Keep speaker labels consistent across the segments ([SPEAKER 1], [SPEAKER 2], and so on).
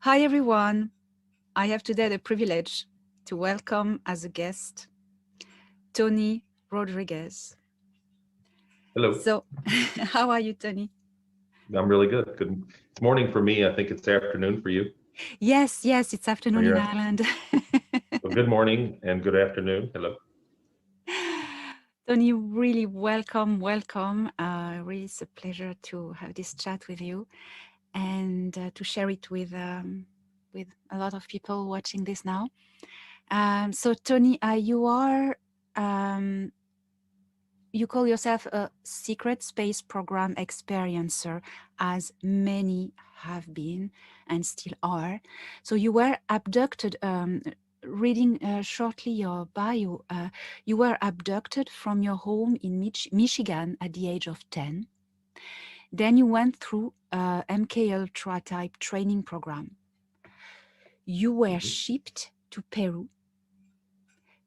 [SPEAKER 1] Hi, everyone. I have today the privilege to welcome as a guest Tony Rodrigues.
[SPEAKER 2] Hello.
[SPEAKER 1] So, how are you, Tony?
[SPEAKER 2] I'm really good. Good. It's morning for me. I think it's afternoon for you.
[SPEAKER 1] Yes, it's
[SPEAKER 2] Or
[SPEAKER 1] afternoon in
[SPEAKER 2] you're
[SPEAKER 1] Ireland.
[SPEAKER 2] well, good morning and good afternoon. Hello.
[SPEAKER 1] Tony, really welcome. Really, it's a pleasure to have this chat with you and to share it with a lot of people watching this now. So, Tony, um, you call yourself a secret space program experiencer, as many have been and still are. So you were abducted. Reading shortly your bio, you were abducted from your home in Michigan at the age of 10. Then you went through a MK Ultra type training program. You were
[SPEAKER 2] Mhm.
[SPEAKER 1] shipped to Peru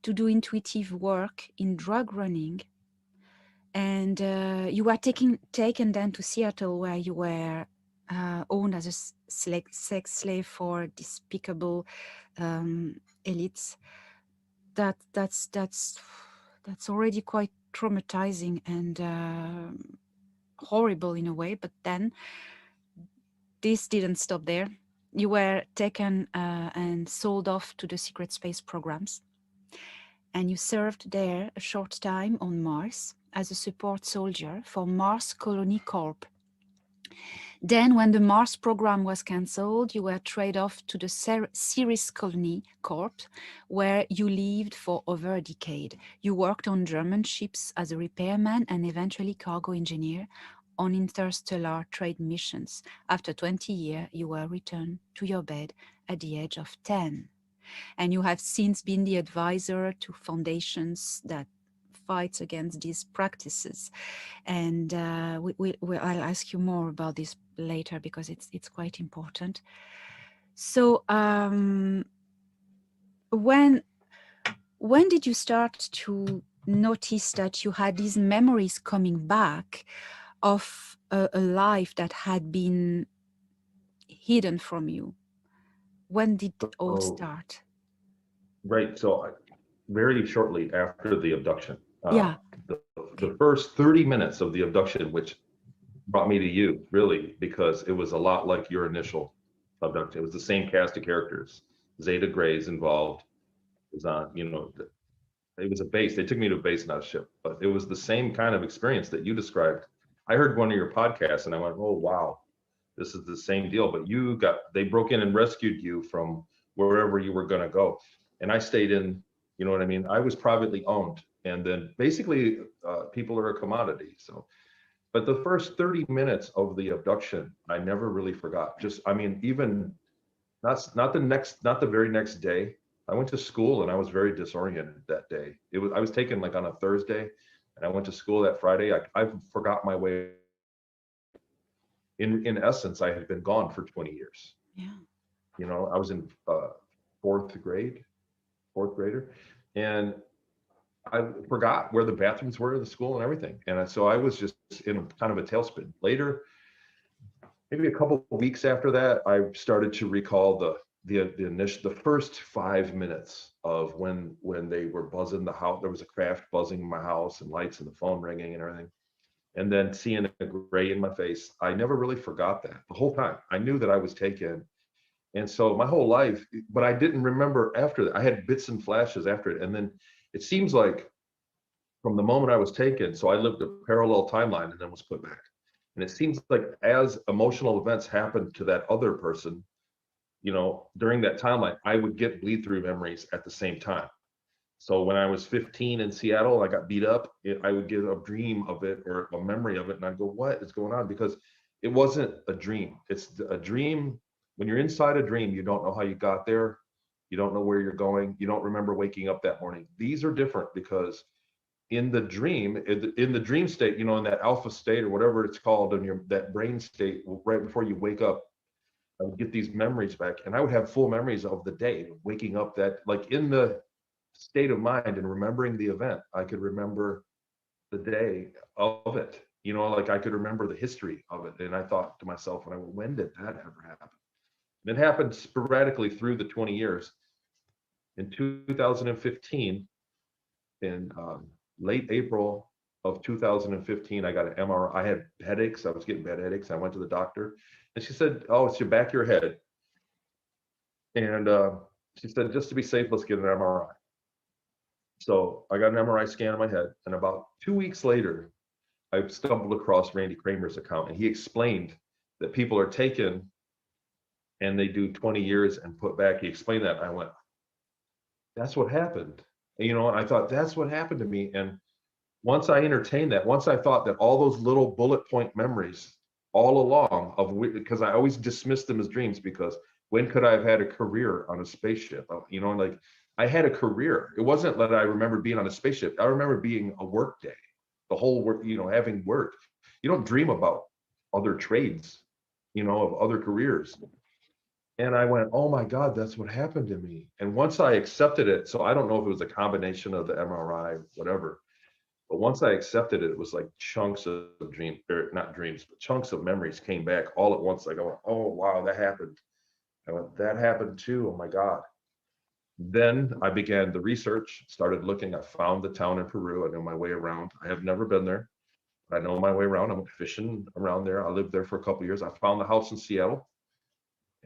[SPEAKER 1] to do intuitive work in drug running, and you were taken then to Seattle, where you were owned as a sex slave for despicable elites. That's already quite traumatizing and horrible in a way. But then this didn't stop there. You were taken and sold off to the secret space programs, and you served there a short time on Mars as a support soldier for Mars Colony Corp. Then, when the Mars program was cancelled, you were traded off to the Ceres Colony Corp, where you lived for over a decade. You worked on German ships as a repairman and eventually cargo engineer on interstellar trade missions. After 20 years, you were returned to your bed at the age of 10. And you have since been the advisor to foundations that fights against these practices. And I'll ask you more about this later because it's quite important. So when when did you start to notice that you had these memories coming back of a life that had been hidden from you? When did it all
[SPEAKER 2] So,
[SPEAKER 1] start?
[SPEAKER 2] right. Very shortly after the abduction,
[SPEAKER 1] Yeah.
[SPEAKER 2] the
[SPEAKER 1] Okay.
[SPEAKER 2] first 30 minutes of the abduction, which brought me to you, really, because it was a lot like your initial abduction. It was the same cast of characters. Zeta Gray's involved. It was on, it was a base. They took me to a base, not a ship, but it was the same kind of experience that you described. I heard one of your podcasts and I went, oh, wow, this is the same deal. But they broke in and rescued you from wherever you were going to go. And I stayed in, you know what I mean? I was privately owned. And then basically, people are a commodity. So, but the first 30 minutes of the abduction, I never really forgot. Just, I mean, even not the very next day. I went to school and I was very disoriented that day. I was taken like on a Thursday, and I went to school that Friday. I forgot my way. In essence, I had been gone for 20 years.
[SPEAKER 1] Yeah.
[SPEAKER 2] I was in fourth grade, fourth grader, and I forgot where the bathrooms were in the school and everything. And so I was just in kind of a tailspin. Later, maybe a couple of weeks after that, I started to recall the first 5 minutes of when they were buzzing the house. There was a craft buzzing in my house and lights and the phone ringing and everything. And then seeing a gray in my face, I never really forgot that the whole time. I knew that I was taken. And so my whole life, but I didn't remember after that. I had bits and flashes after it. And then it seems like from the moment I was taken, so I lived a parallel timeline and then was put back. And it seems like as emotional events happened to that other person, during that timeline, I would get bleed through memories at the same time. So when I was 15 in Seattle, I got beat up. I would get a dream of it or a memory of it, and I'd go, "What is going on?" Because it wasn't a dream. It's a dream. When you're inside a dream, you don't know how you got there. You don't know where you're going. You don't remember waking up that morning. These are different because in the dream state, in that alpha state or whatever it's called, in your that brain state, right before you wake up, I would get these memories back, and I would have full memories of the day, waking up, that like in the state of mind and remembering the event. I could remember the day of it. Like I could remember the history of it. And I thought to myself, when did that ever happen? It happened sporadically through the 20 years. In 2015, in late April of 2015, I got an MRI. I had headaches. I was getting bad headaches. I went to the doctor, and she said, "Oh, it's your back of your head." And she said, "Just to be safe, let's get an MRI." So I got an MRI scan of my head, and about 2 weeks later, I stumbled across Randy Kramer's account, and he explained that people are taken and they do 20 years and put back. He explained that. And I went, that's what happened. And, and I thought, that's what happened to me. And once I entertained that, once I thought that all those little bullet point memories all along because I always dismissed them as dreams, because when could I have had a career on a spaceship? Like I had a career. It wasn't that I remember being on a spaceship. I remember being a work day, the whole work, having work. You don't dream about other trades, of other careers. And I went, oh my God, that's what happened to me. And once I accepted it, so I don't know if it was a combination of the MRI, whatever, but once I accepted it, it was like chunks of dreams, or not dreams, but chunks of memories came back all at once. Like I went, oh wow, that happened. I went, that happened too. Oh my God. Then I began the research, started looking. I found the town in Peru. I know my way around. I have never been there. I know my way around. I'm fishing around there. I lived there for a couple of years. I found the house in Seattle.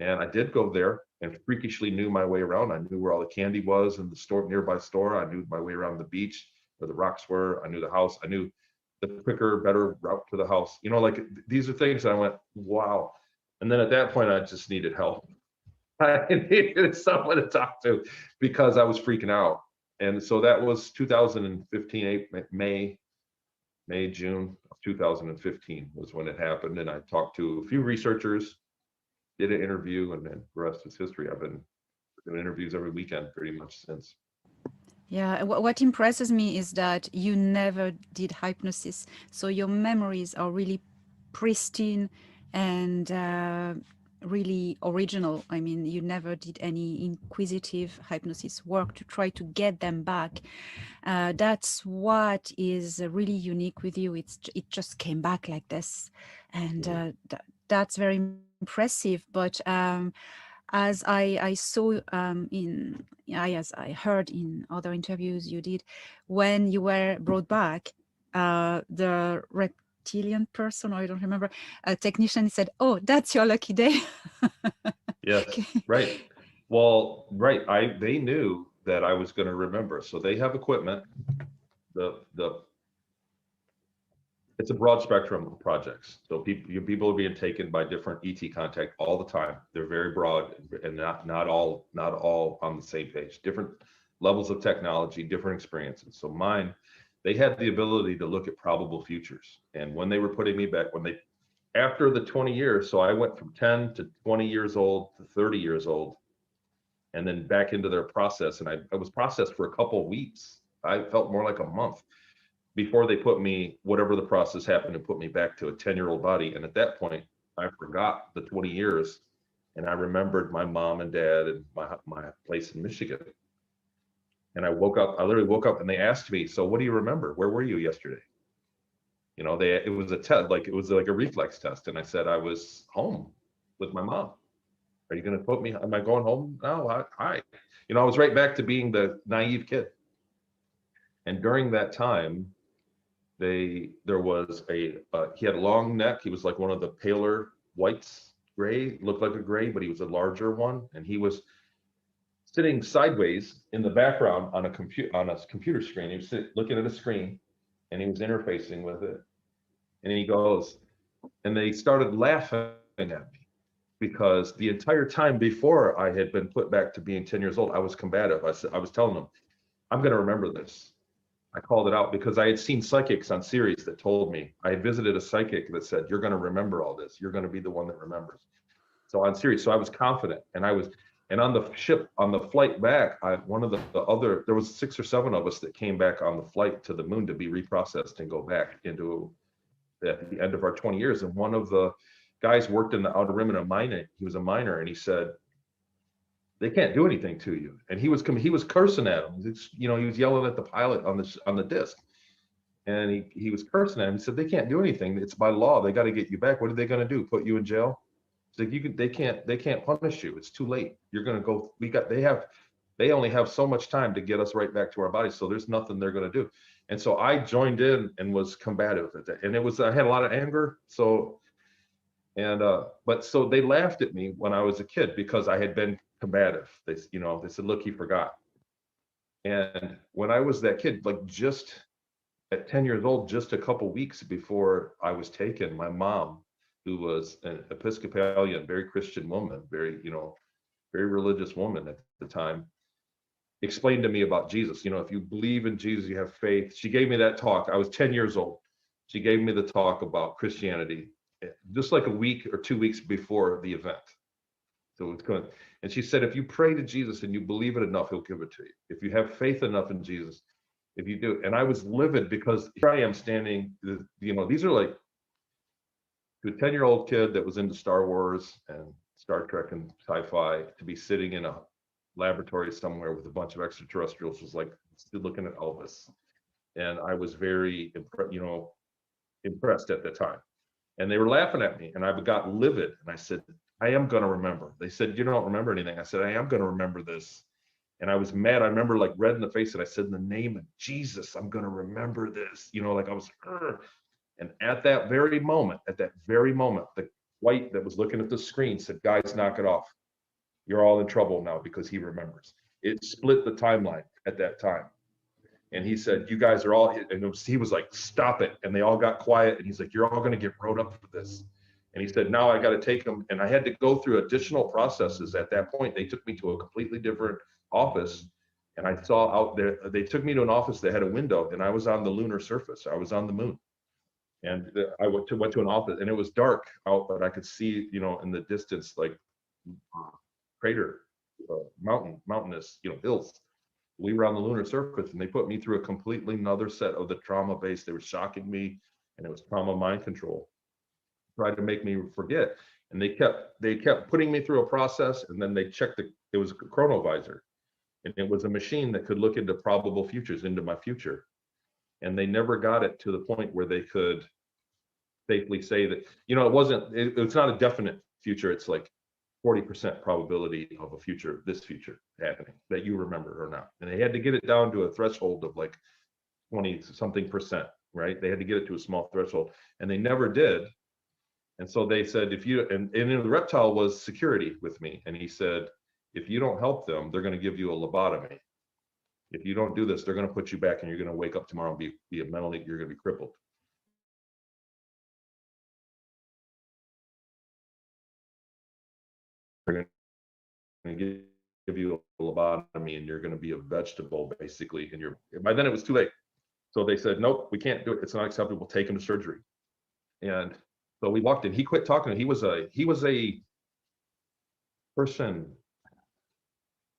[SPEAKER 2] And I did go there and freakishly knew my way around. I knew where all the candy was in the store, nearby store. I knew my way around the beach where the rocks were. I knew the house. I knew the quicker, better route to the house. Like these are things that I went, wow. And then at that point, I just needed help. I needed someone to talk to because I was freaking out. And so that was 2015, June of 2015 was when it happened. And I talked to a few researchers, did an interview, and then the rest is history. I've been doing interviews every weekend pretty much since.
[SPEAKER 1] Yeah, what impresses me is that you never did hypnosis. So your memories are really pristine and really original. I mean, you never did any inquisitive hypnosis work to try to get them back. That's what is really unique with you. It just came back like this. And that's very impressive. But as I saw as I heard in other interviews you did, when you were brought back, the reptilian person, or I don't remember, a technician said, "Oh, that's your lucky day."
[SPEAKER 2] Yes, right. Well, right. They knew that I was going to remember, so they have equipment. It's a broad spectrum of projects. So people are being taken by different ET contact all the time. They're very broad and not all on the same page. Different levels of technology, different experiences. So mine, they had the ability to look at probable futures. And when they were putting me back, after the 20 years, so I went from 10 to 20 years old to 30 years old, and then back into their process. And I was processed for a couple of weeks. I felt more like a month before they put me, whatever the process happened, to put me back to a 10-year-old body. And at that point, I forgot the 20 years. And I remembered my mom and dad and my place in Michigan. And I literally woke up and they asked me, so what do you remember? Where were you yesterday? It was a test, it was like a reflex test. And I said, I was home with my mom. Are you going to put me, am I going home? No, I was right back to being the naive kid. And during that time, there was he had a long neck. He was like one of the paler whites, gray, looked like a gray, but he was a larger one. And he was sitting sideways in the background on a computer screen. He was looking at a screen and he was interfacing with it. And he goes, and they started laughing at me because the entire time before I had been put back to being 10 years old, I was combative. I was telling them, I'm going to remember this. I called it out because I had seen psychics on Ceres that told me. I had visited a psychic that said, you're going to remember all this. You're going to be the one that remembers. So on Ceres, so I was confident. And on the ship, on the flight back, there was 6 or 7 of us that came back on the flight to the moon to be reprocessed and go back into at the end of our 20 years. And one of the guys worked in the Outer Rim in a mine. He was a miner, and he said, they can't do anything to you. And he was cursing at him. He was yelling at the pilot on the disc, and he was cursing at him. He said, they can't do anything. It's by law. They got to get you back. What are they going to do? Put you in jail? It's like they can't punish you. It's too late. You're gonna go. They only have so much time to get us right back to our bodies. So there's nothing they're gonna do. And so I joined in and was combative at that. And I had a lot of anger. So but so they laughed at me when I was a kid because I had been combative. They said, look, he forgot. And when I was that kid, like just at 10 years old, just a couple weeks before I was taken, my mom, who was an Episcopalian, very Christian woman, very religious woman at the time, explained to me about Jesus. If you believe in Jesus, you have faith. She gave me that talk. I was 10 years old. She gave me the talk about Christianity just like a week or 2 weeks before the event. So it's going, and she said, if you pray to Jesus and you believe it enough, he'll give it to you. If you have faith enough in Jesus, if you do. And I was livid because here I am standing, these are like to a 10-year-old kid that was into Star Wars and Star Trek and sci-fi, to be sitting in a laboratory somewhere with a bunch of extraterrestrials was like still looking at Elvis. And I was very impressed at the time. And they were laughing at me and I got livid. And I said, I am going to remember. They said, you don't remember anything. I said, I am going to remember this. And I was mad. I remember like red in the face. And I said, in the name of Jesus, I'm going to remember this. Like I was, Urgh. And at that very moment, the white that was looking at the screen said, guys, knock it off. You're all in trouble now because he remembers. It split the timeline at that time. And he said, you guys are all, and he was like, stop it. And they all got quiet. And he's like, you're all going to get wrote up for this. And he said, now I got to take them. And I had to go through additional processes at that point. They took me to a completely different office. And I saw out there, they took me to an office that had a window and I was on the lunar surface. I was on the moon. And I went to an office and it was dark out, but I could see, in the distance, like crater, mountainous, hills. We were on the lunar surface and they put me through a completely another set of the trauma base. They were shocking me and it was trauma mind control, tried to make me forget. And they kept putting me through a process, and then they checked it was a chronovisor, and it was a machine that could look into probable futures, into my future. And they never got it to the point where they could safely say that, it's not a definite future. It's like 40% probability of this future happening that you remember or not. And they had to get it down to a threshold of like 20 something percent, right? They had to get it to a small threshold and they never did. And so they said, and the reptile was security with me. And he said, if you don't help them, they're going to give you a lobotomy. If you don't do this, they're going to put you back and you're going to wake up tomorrow and be mentally, you're going to be crippled. They're going to give you a lobotomy and you're going to be a vegetable basically. And by then it was too late. So they said, nope, we can't do it. It's not acceptable. Take him to surgery. And so we walked in. He quit talking. He was a person.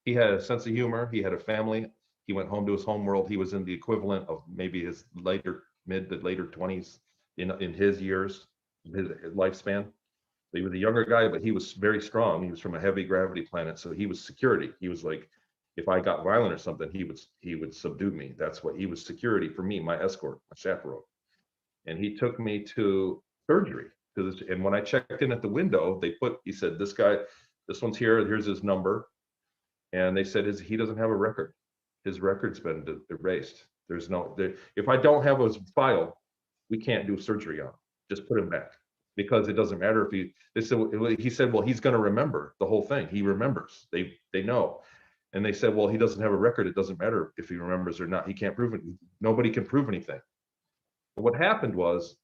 [SPEAKER 2] He had a sense of humor. He had a family. He went home to his home world. He was in the equivalent of maybe his mid to later 20s in his years, his lifespan. He was a younger guy, but he was very strong. He was from a heavy gravity planet, so he was security. He was like, if I got violent or something, he would subdue me. That's what he was, security for me, my escort, my chaperone. And he took me to surgery. And when I checked in at the window, he said, this one's here, here's his number. And they said, he doesn't have a record. His record's been erased. If I don't have his file, we can't do surgery on him. Just put him back. Because it doesn't matter if he said, well, he's going to remember the whole thing. He remembers. They know. And they said, well, he doesn't have a record. It doesn't matter if he remembers or not. He can't prove it. Nobody can prove anything. But what happened was,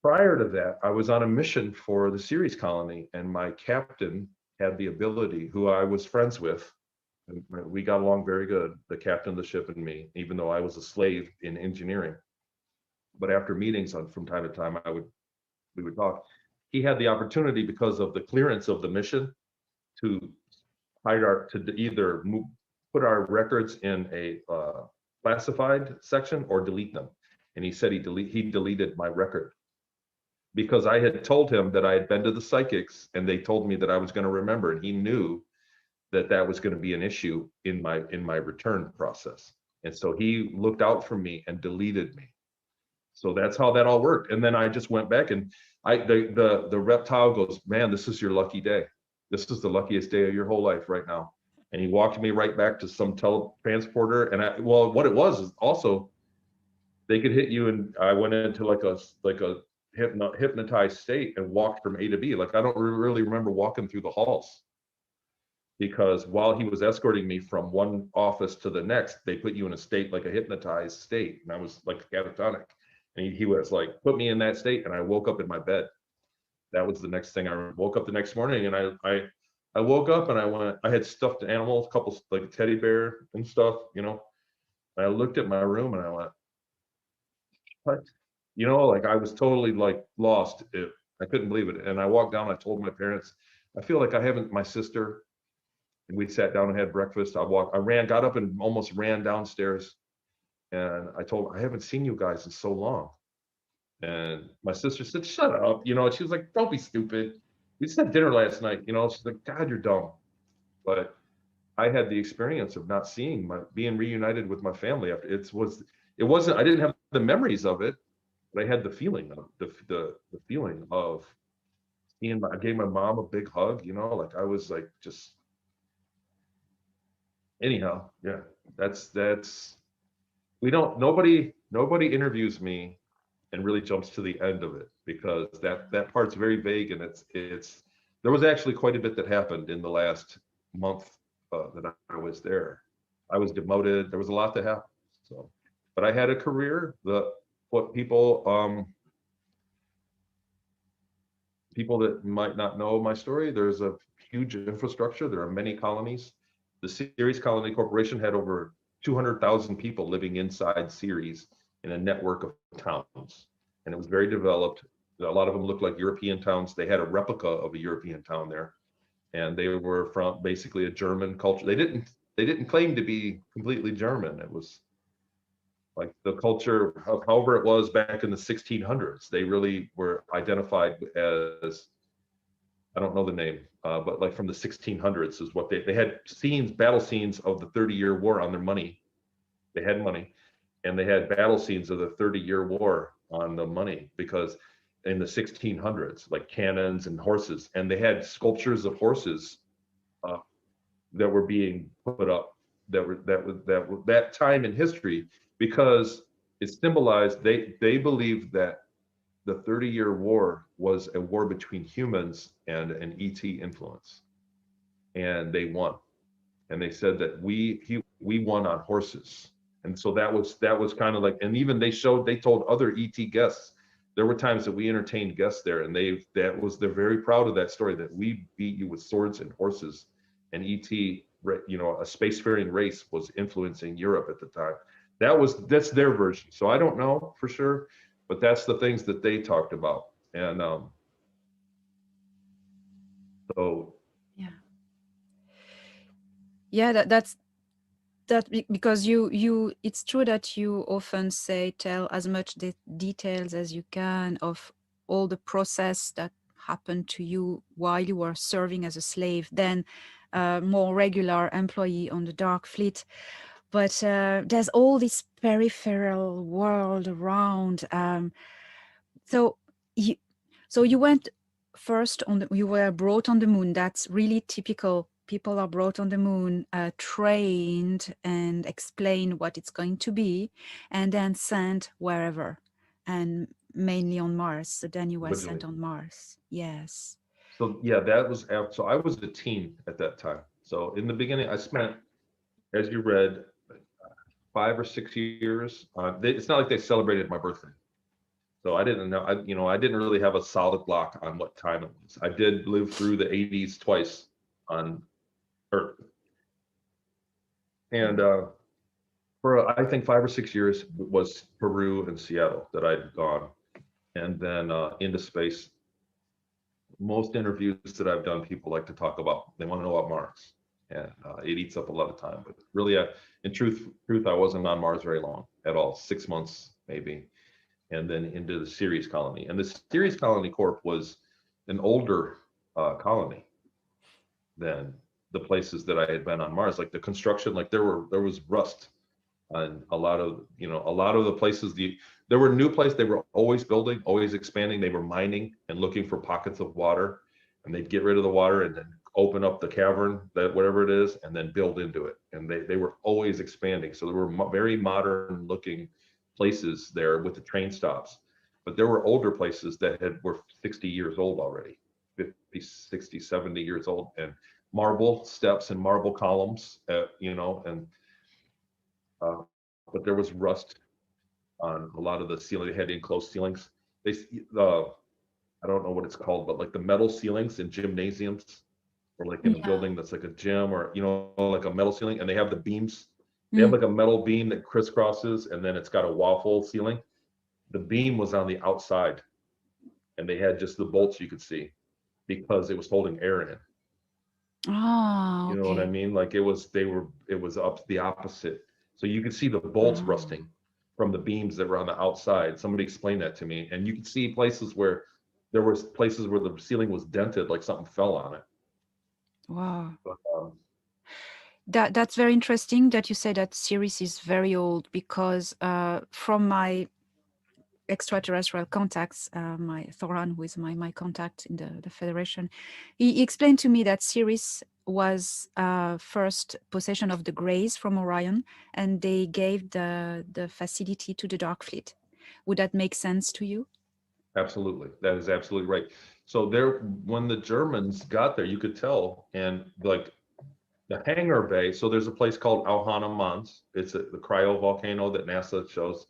[SPEAKER 2] prior to that, I was on a mission for the Ceres Colony, and my captain had the ability, who I was friends with, and we got along very good, the captain of the ship and me, even though I was a slave in engineering. But after meetings from time to time, we would talk. He had the opportunity, because of the clearance of the mission, to either put our records in a classified section or delete them. And he said he deleted my record because I had told him that I had been to the psychics and they told me that I was going to remember, and he knew that was going to be an issue in my return process. And so he looked out for me and deleted me. So that's how that all worked. And then I just went back, and the reptile goes, man, this is your lucky day. This is the luckiest day of your whole life right now. And he walked me right back to some teletransporter. And well, what it was is also they could hit you, and I went into like a hypnotized state and walked from A to B. Like I don't really remember walking through the halls, because while he was escorting me from one office to the next, they put you in a state like a hypnotized state, and I was like catatonic. And he was like, put me in that state, and I woke up in my bed. That was the next thing. I woke up the next morning, and I woke up and I had stuffed animals, a couple like a teddy bear and stuff, you know. And I looked at my room and I went, what? You know, like I was totally like lost. I couldn't believe it. And I walked down, I told my parents, I feel like I haven't, my sister, and we sat down and had breakfast. Got up and almost ran downstairs. And I told her, I haven't seen you guys in so long. And my sister said, shut up. You know, she was like, don't be stupid. We just had dinner last night. You know, she's like, God, you're dumb. But I had the experience of not being reunited with my family after I didn't have the memories of it, but I had the feeling of the feeling of I gave my mom a big hug, you know, like I was like, just anyhow. Yeah, that's nobody interviews me and really jumps to the end of it, because that part's very vague, and it's there was actually quite a bit that happened in the last month that I was there. I was demoted. There was a lot that happened. So, but I had a career. What people that might not know my story, there's a huge infrastructure. There are many colonies. The Ceres Colony Corporation had over 200,000 people living inside Ceres in a network of towns, and it was very developed. A lot of them looked like European towns. They had a replica of a European town there, and they were from basically a German culture. They didn't claim to be completely German. It was like the culture of however it was back in the 1600s. They really were identified as, I don't know the name, but like from the 1600s is what they had battle scenes of the 30-year war on their money. They had money, and they had battle scenes of the 30-year war on the money, because in the 1600s, like cannons and horses, and they had sculptures of horses that were being put up that time in history, because it symbolized they believed that the 30-year war was a war between humans and an ET influence, and they won. And they said that we won on horses. And so that was kind of like, and even they told other ET guests, there were times that we entertained guests there, and they're very proud of that story, that we beat you with swords and horses. And ET, you know, a spacefaring race was influencing Europe at the time. That's their version. So I don't know for sure, but that's the things that they talked about. And so
[SPEAKER 1] yeah, because you it's true that you often tell as much details as you can of all the process that happened to you while you were serving as a slave, then more regular employee on the Dark Fleet. But there's all this peripheral world around. So you went first you were brought on the moon. That's really typical. People are brought on the moon, trained and explain what it's going to be, and then sent wherever, and mainly on Mars. So then you were sent on Mars. Yes.
[SPEAKER 2] So yeah, so I was a teen at that time. So in the beginning, I spent, as you read, 5 or 6 years. It's not like they celebrated my birthday. So I didn't know, I didn't really have a solid lock on what time it was. I did live through the 80s twice on Earth. And for, I think, 5 or 6 years was Peru and Seattle that I'd gone. And then into space. Most interviews that I've done, people like to talk about, they want to know about Mars. And it eats up a lot of time. But really, in truth, I wasn't on Mars very long at all, 6 months maybe. And then into the Ceres Colony. And the Ceres Colony Corp was an older colony than the places that I had been on Mars. Like the construction, like there was rust And a lot of the places, there were new places, they were always building, always expanding. They were mining and looking for pockets of water, and they'd get rid of the water and then open up the cavern, that whatever it is, and then build into it. And they were always expanding. So there were very modern looking places there with the train stops. But there were older places that were 60 years old already, 50, 60, 70 years old, and marble steps and marble columns, and but there was rust on a lot of the ceiling. They had enclosed ceilings. I don't know what it's called, but like the metal ceilings in gymnasiums, or like in a
[SPEAKER 1] Yeah.
[SPEAKER 2] building that's like a gym, or like a metal ceiling, and they have the beams. They have
[SPEAKER 1] Mm.
[SPEAKER 2] like a metal beam that crisscrosses, and then it's got a waffle ceiling. The beam was on the outside, and they had just the bolts you could see because it was holding air in it.
[SPEAKER 1] Ah,
[SPEAKER 2] You know what I
[SPEAKER 1] okay.
[SPEAKER 2] mean? Like it was up the opposite. So you could see the bolts
[SPEAKER 1] Ah,
[SPEAKER 2] rusting from the beams that were on the outside. Somebody explained that to me. And you could see places where the ceiling was dented, like something fell on it.
[SPEAKER 1] wow.
[SPEAKER 2] But,
[SPEAKER 1] That's very interesting that you say that Ceres is very old because from my extraterrestrial contacts, my Thoran, who is my contact in the Federation, he explained to me that Ceres was first possession of the Greys from Orion, and they gave the facility to the Dark Fleet. Would that make sense to you?
[SPEAKER 2] absolutely. That is absolutely right. So when the Germans got there, you could tell, and like the hangar bay. So there's a place called Auhana Mons. It's the cryo volcano that NASA shows.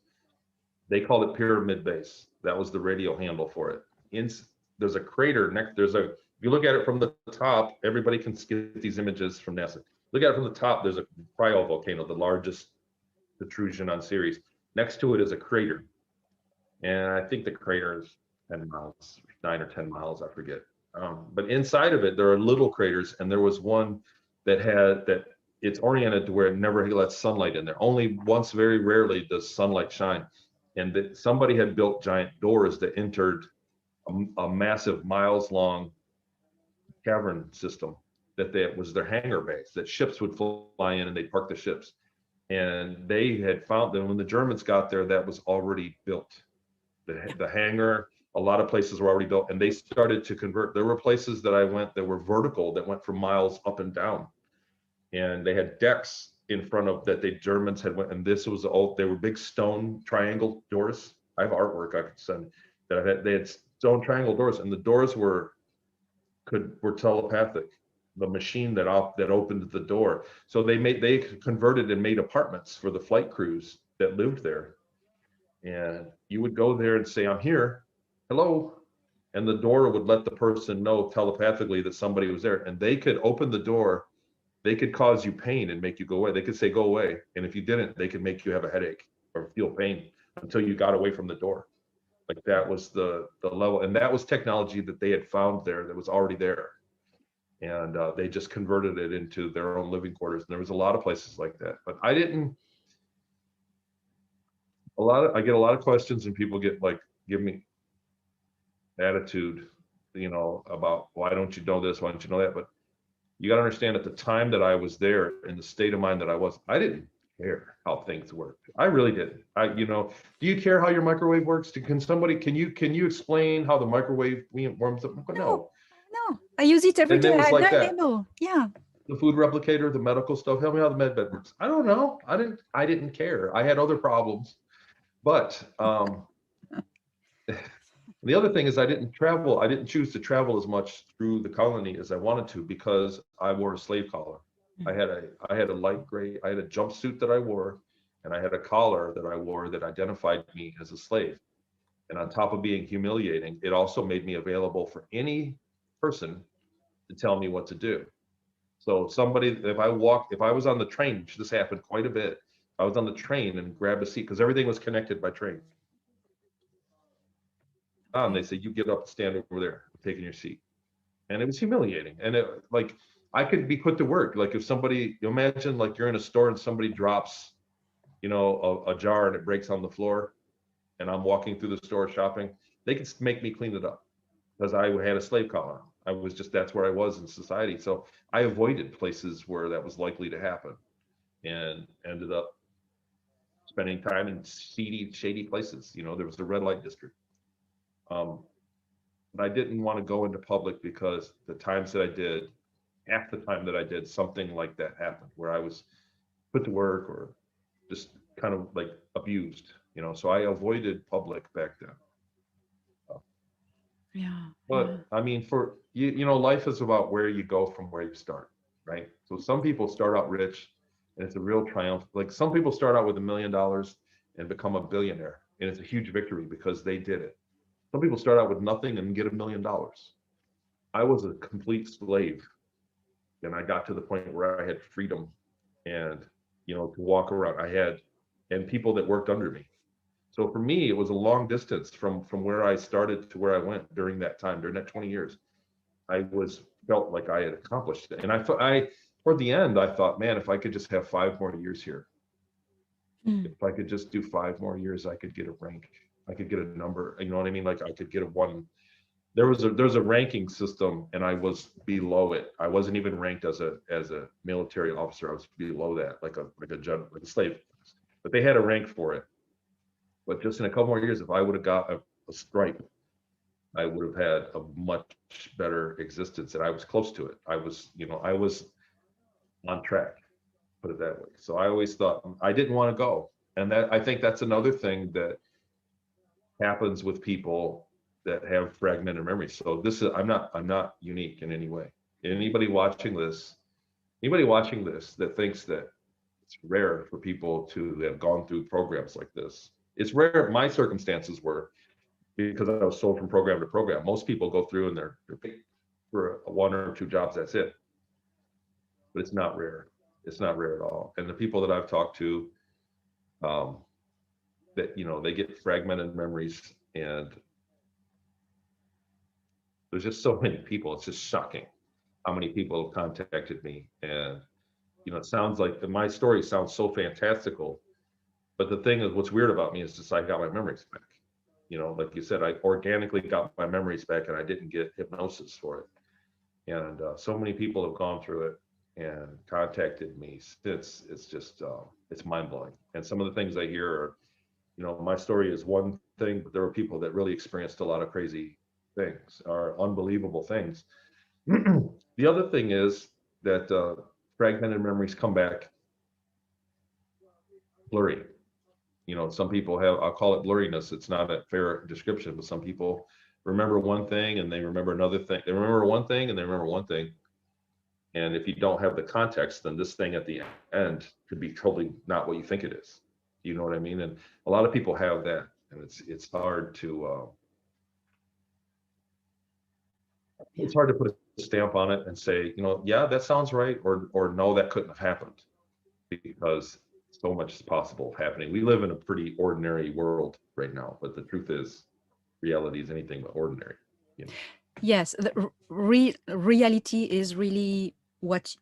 [SPEAKER 2] They called it Pyramid Base. That was the radio handle for it. There's a crater next. If you look at it from the top, everybody can get these images from NASA. Look at it from the top. There's a cryo volcano, the largest protrusion on Ceres. Next to it is a crater, and I think the crater is 10 miles, 9 or 10 miles, I forget. But inside of it, there are little craters, and there was one that it's oriented to where it never lets sunlight in there. Only once, very rarely, does sunlight shine. And that somebody had built giant doors that entered a massive miles-long cavern system that was their hangar base, that ships would fly in and they'd park the ships. And they had found that when the Germans got there, that was already built. The hangar, a lot of places were already built, and they started to convert. There were places that I went that were vertical, that went for miles up and down, and they had decks in front of that. The Germans had went, and this was they were big stone triangle doors. I have artwork I could send that they had stone triangle doors, and the doors were telepathic. The machine that opened the door, so they converted and made apartments for the flight crews that lived there. And you would go there and say, "I'm here, hello," and the door would let the person know telepathically that somebody was there, and they could open the door. They could cause you pain and make you go away. They could say, "Go away," and if you didn't, they could make you have a headache or feel pain until you got away from the door. Like that was the level, and that was technology that they had found there that was already there, and they just converted it into their own living quarters. And there was a lot of places like that, but I didn't. I get a lot of questions, and people give me attitude, about why don't you know this, why don't you know that, but you got to understand, at the time that I was there, in the state of mind that I didn't care how things worked. I really didn't. Do you care how your microwave works? Can you explain how the microwave warms up?
[SPEAKER 1] No,
[SPEAKER 2] No.
[SPEAKER 1] no. I use it every
[SPEAKER 2] And
[SPEAKER 1] day.
[SPEAKER 2] it was like
[SPEAKER 1] I
[SPEAKER 2] that.
[SPEAKER 1] know. Yeah.
[SPEAKER 2] The food replicator, the medical stuff. Tell me how the med bed works. I don't know. I didn't care. I had other problems. But the other thing is, I didn't travel. I didn't choose to travel as much through the colony as I wanted to, because I wore a slave collar.
[SPEAKER 1] Mm.
[SPEAKER 2] I had a light gray. I had a jumpsuit that I wore, and I had a collar that I wore that identified me as a slave. And on top of being humiliating, it also made me available for any person to tell me what to do. So if I was on the train, which this happened quite a bit, I was on the train and grabbed a seat, because everything was connected by train. They
[SPEAKER 1] Okay.
[SPEAKER 2] say, "You get up and stand over there, taking your seat." And it was humiliating. And I could be put to work. Like if somebody, you imagine like you're in a store and somebody drops, a jar and it breaks on the floor, and I'm walking through the store shopping, they could make me clean it up because I had a slave collar. That's where I was in society. So I avoided places where that was likely to happen, and ended up spending time in seedy, shady places. There was the red light district. Um, but I didn't want to go into public because the times that I did, half the time that I did, something like that happened where I was put to work or just kind of like abused. So I avoided public back then.
[SPEAKER 1] Yeah. Yeah.
[SPEAKER 2] But I mean, for life is about where you go from where you start, right? So some people start out rich and it's a real triumph. Like some people start out with $1 million and become a billionaire, and it's a huge victory because they did it. Some people start out with nothing and get $1 million. I was a complete slave, and I got to the point where I had freedom and to walk around. And people that worked under me. So for me, it was a long distance from where I started to where I went during that time, during that 20 years. I felt like I had accomplished it. And toward the end, I thought, man, if I could just have 5 more years here,
[SPEAKER 1] Mm.
[SPEAKER 2] if I could just do 5 more years, I could get a rank. I could get a number. You know what I mean? Like I could get a one. There's a ranking system, and I was below it. I wasn't even ranked as a military officer. I was below that, like a general, like a slave. But they had a rank for it. But just in a couple more years, if I would have got a stripe, I would have had a much better existence, and I was close to it. I was on track, put it that way. So I always thought I didn't want to go, and that I think that's another thing that happens with people that have fragmented memories. So I'm not unique in any way. Anybody watching this that thinks that it's rare for people to have gone through programs like this. It's rare. My circumstances were because I was sold from program to program. Most people go through and they're paid for one or two jobs. That's it. But it's not rare. It's not rare at all. And the people that I've talked to, um, that they get fragmented memories, and there's just so many people. It's just shocking how many people have contacted me, and it sounds like my story sounds so fantastical. But the thing is, what's weird about me is just I got my memories back. Like you said, I organically got my memories back, and I didn't get hypnosis for it. And so many people have gone through it and contacted me. It's just it's mind blowing. And some of the things I hear are, my story is one thing, but there are people that really experienced a lot of crazy things, or unbelievable things. The other thing is that fragmented memories come back blurry. Some people have, I'll call it blurriness. It's not a fair description, but some people remember one thing and they remember another thing. They remember one thing and they remember one thing. And if you don't have the context, then this thing at the end could be totally not what you think it is. You know what I mean? And a lot of people have that, and it's hard to put a stamp on it and say, yeah, that sounds right, or no, that couldn't have happened, because so much is possible of happening. We live in a pretty ordinary world right now, but the truth is, reality is anything but ordinary.
[SPEAKER 1] Yes, the reality is really what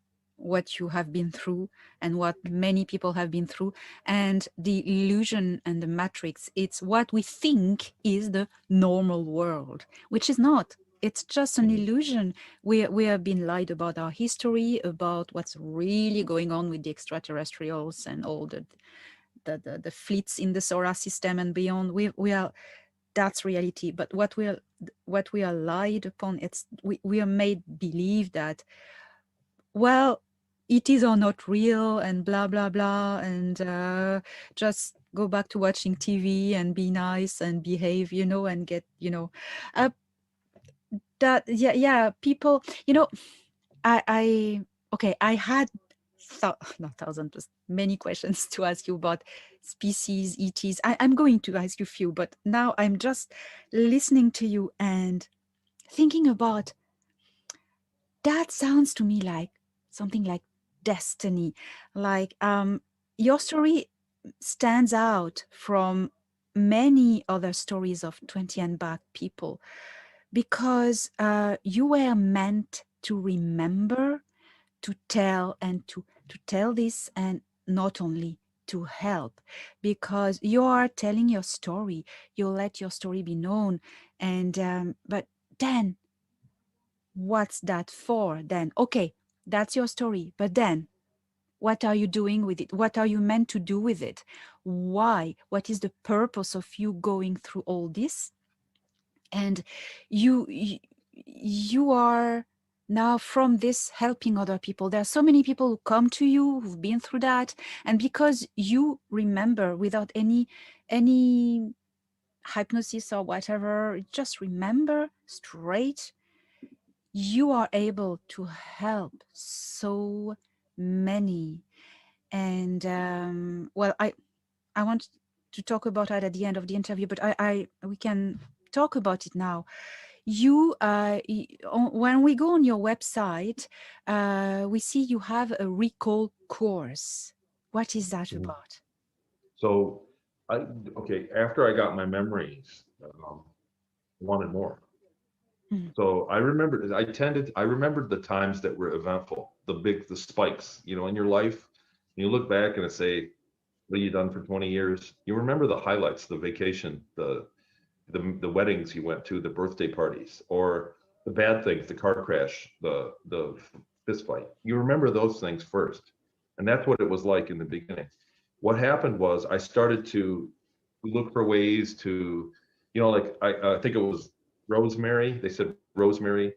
[SPEAKER 1] you have been through and what many people have been through. And the illusion and the matrix, it's what we think is the normal world, which is not. It's just an illusion. We have been lied about our history, about what's really going on with the extraterrestrials and all the fleets in the solar system and beyond. We are, that's reality. But what we are lied upon, we are made believe that, well, it is or not real, and blah blah blah, and just go back to watching TV and be nice and behave, and get, uh, that, yeah, people, I okay, I had not thousand, just many questions to ask you about species, ETs. I'm going to ask you a few, but now I'm just listening to you and thinking about, that sounds to me like something like destiny. Like, your story stands out from many other stories of 20 and back people, because you were meant to remember, to tell, and to tell this, and not only to help, because you are telling your story, you let your story be known. And but then, what's that for then? Okay, that's your story, but then What are you doing with it? What are you meant to do with it? Why? What is the purpose of you going through all this? And you are now from this helping other people. There are so many people who come to you who've been through that, and because you remember without any hypnosis or whatever, just remember straight, you are able to help so many. And well, I want to talk about that at the end of the interview, but I we can talk about it now. You when we go on your website, we see you have a recall course. What is that
[SPEAKER 2] Mhm.
[SPEAKER 1] about?
[SPEAKER 2] So okay, after I got my memories, wanted more.
[SPEAKER 1] Mhm.
[SPEAKER 2] So I remembered the times that were eventful, the spikes, in your life. You look back and say, what you done for 20 years? You remember the highlights, the vacation, the weddings you went to, the birthday parties, or the bad things, the car crash, the fist fight. You remember those things first. And that's what it was like in the beginning. What happened was I started to look for ways to, like I think it was rosemary. They said rosemary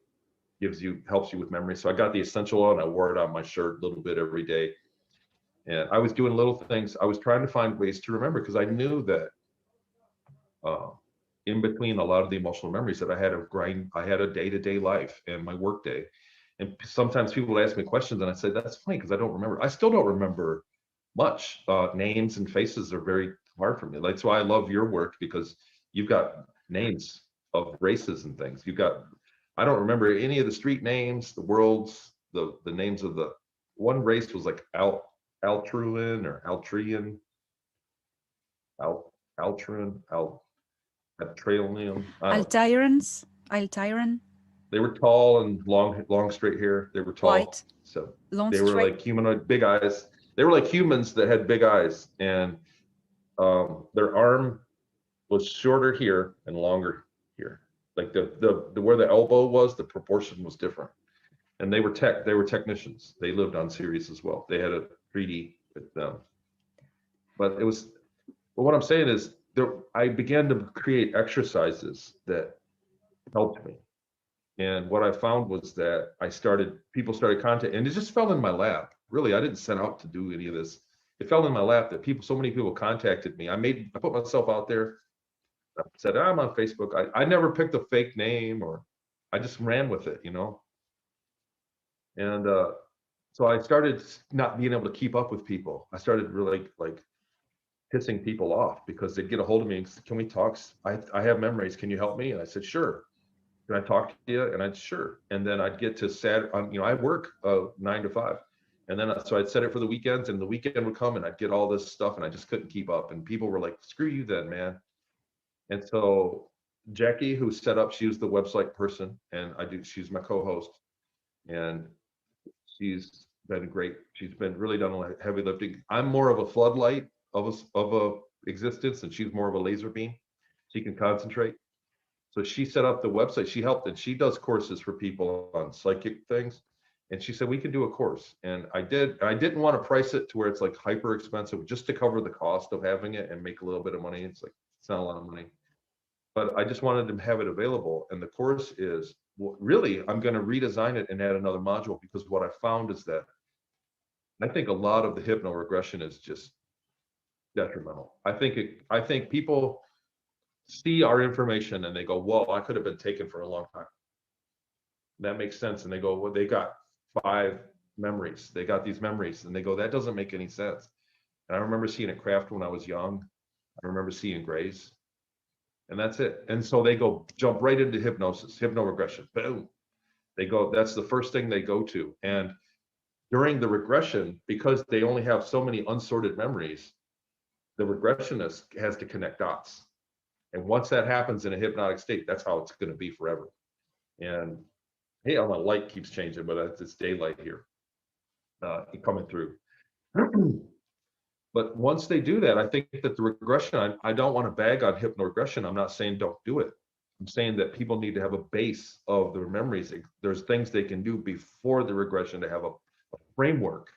[SPEAKER 2] helps you with memory. So I got the essential oil and I wore it on my shirt a little bit every day. And I was doing little things. I was trying to find ways to remember because I knew that uh, in between a lot of the emotional memories that I had a day-to-day life and my work day. And sometimes people would ask me questions and I say, that's funny because I don't remember. I still don't remember much. Names and faces are very hard for me. That's why I love your work because you've got names of races and things. I don't remember any of the street names, the worlds, the names of the one race was like Altruan or Altrian, Altruan, Petroleum. I don't know.
[SPEAKER 1] Altirans, Altiran,
[SPEAKER 2] They were tall and long, straight hair. They were tall.
[SPEAKER 1] white,
[SPEAKER 2] So
[SPEAKER 1] long
[SPEAKER 2] they were
[SPEAKER 1] straight.
[SPEAKER 2] like humanoid, big eyes. They were like humans that had big eyes. And their arm was shorter here and longer here. Like the where the elbow was, the proportion was different. And they were technicians. They lived on Ceres as well. They had a 3D with them. But what I'm saying is I began to create exercises that helped me. And what I found was that people started contacting, and it just fell in my lap. Really, I didn't set out to do any of this. It fell in my lap that so many people contacted me. I put myself out there. I said, I'm on Facebook. I never picked a fake name or I just ran with it. And so I started not being able to keep up with people. I started really like pissing people off because they'd get a hold of me and say, can we talk? I have memories. Can you help me? And I said, sure. Can I talk to you? And I'd sure. And then I'd get to I work 9 to 5. And then so I'd set it for the weekends and the weekend would come and I'd get all this stuff and I just couldn't keep up. And people were like, screw you then, man. And so Jackie, who set up, she was the website person and she's my co-host. And she's been great. She's been really done a lot of heavy lifting. I'm more of a floodlight of a existence and she's more of a laser beam. She can concentrate. So she set up the website. She helped, and she does courses for people on psychic things. And she said we can do a course, and I did. I didn't want to price it to where it's like hyper expensive, just to cover the cost of having it and make a little bit of money. It's not a lot of money, but I just wanted to have it available. And the course is really I'm going to redesign it and add another module because what I found is that I think a lot of the hypno regression is just detrimental. I think people see our information and they go, "Whoa, I could have been taken for a long time." That makes sense. And they go, well, they got 5 memories. They got these memories. And they go, that doesn't make any sense. And I remember seeing it craft when I was young. I remember seeing Grays. And that's it. And so they jump right into hypnosis, hypnoregression. Boom. They go, that's the first thing they go to. And during the regression, because they only have so many unsorted memories, the regressionist has to connect dots. And once that happens in a hypnotic state, that's how it's going to be forever. And hey, my light keeps changing, but it's daylight here coming through. But once they do that, I think that the regression, I don't want to bag on hypnoregression. I'm not saying don't do it. I'm saying that people need to have a base of their memories. There's things they can do before the regression to have a framework.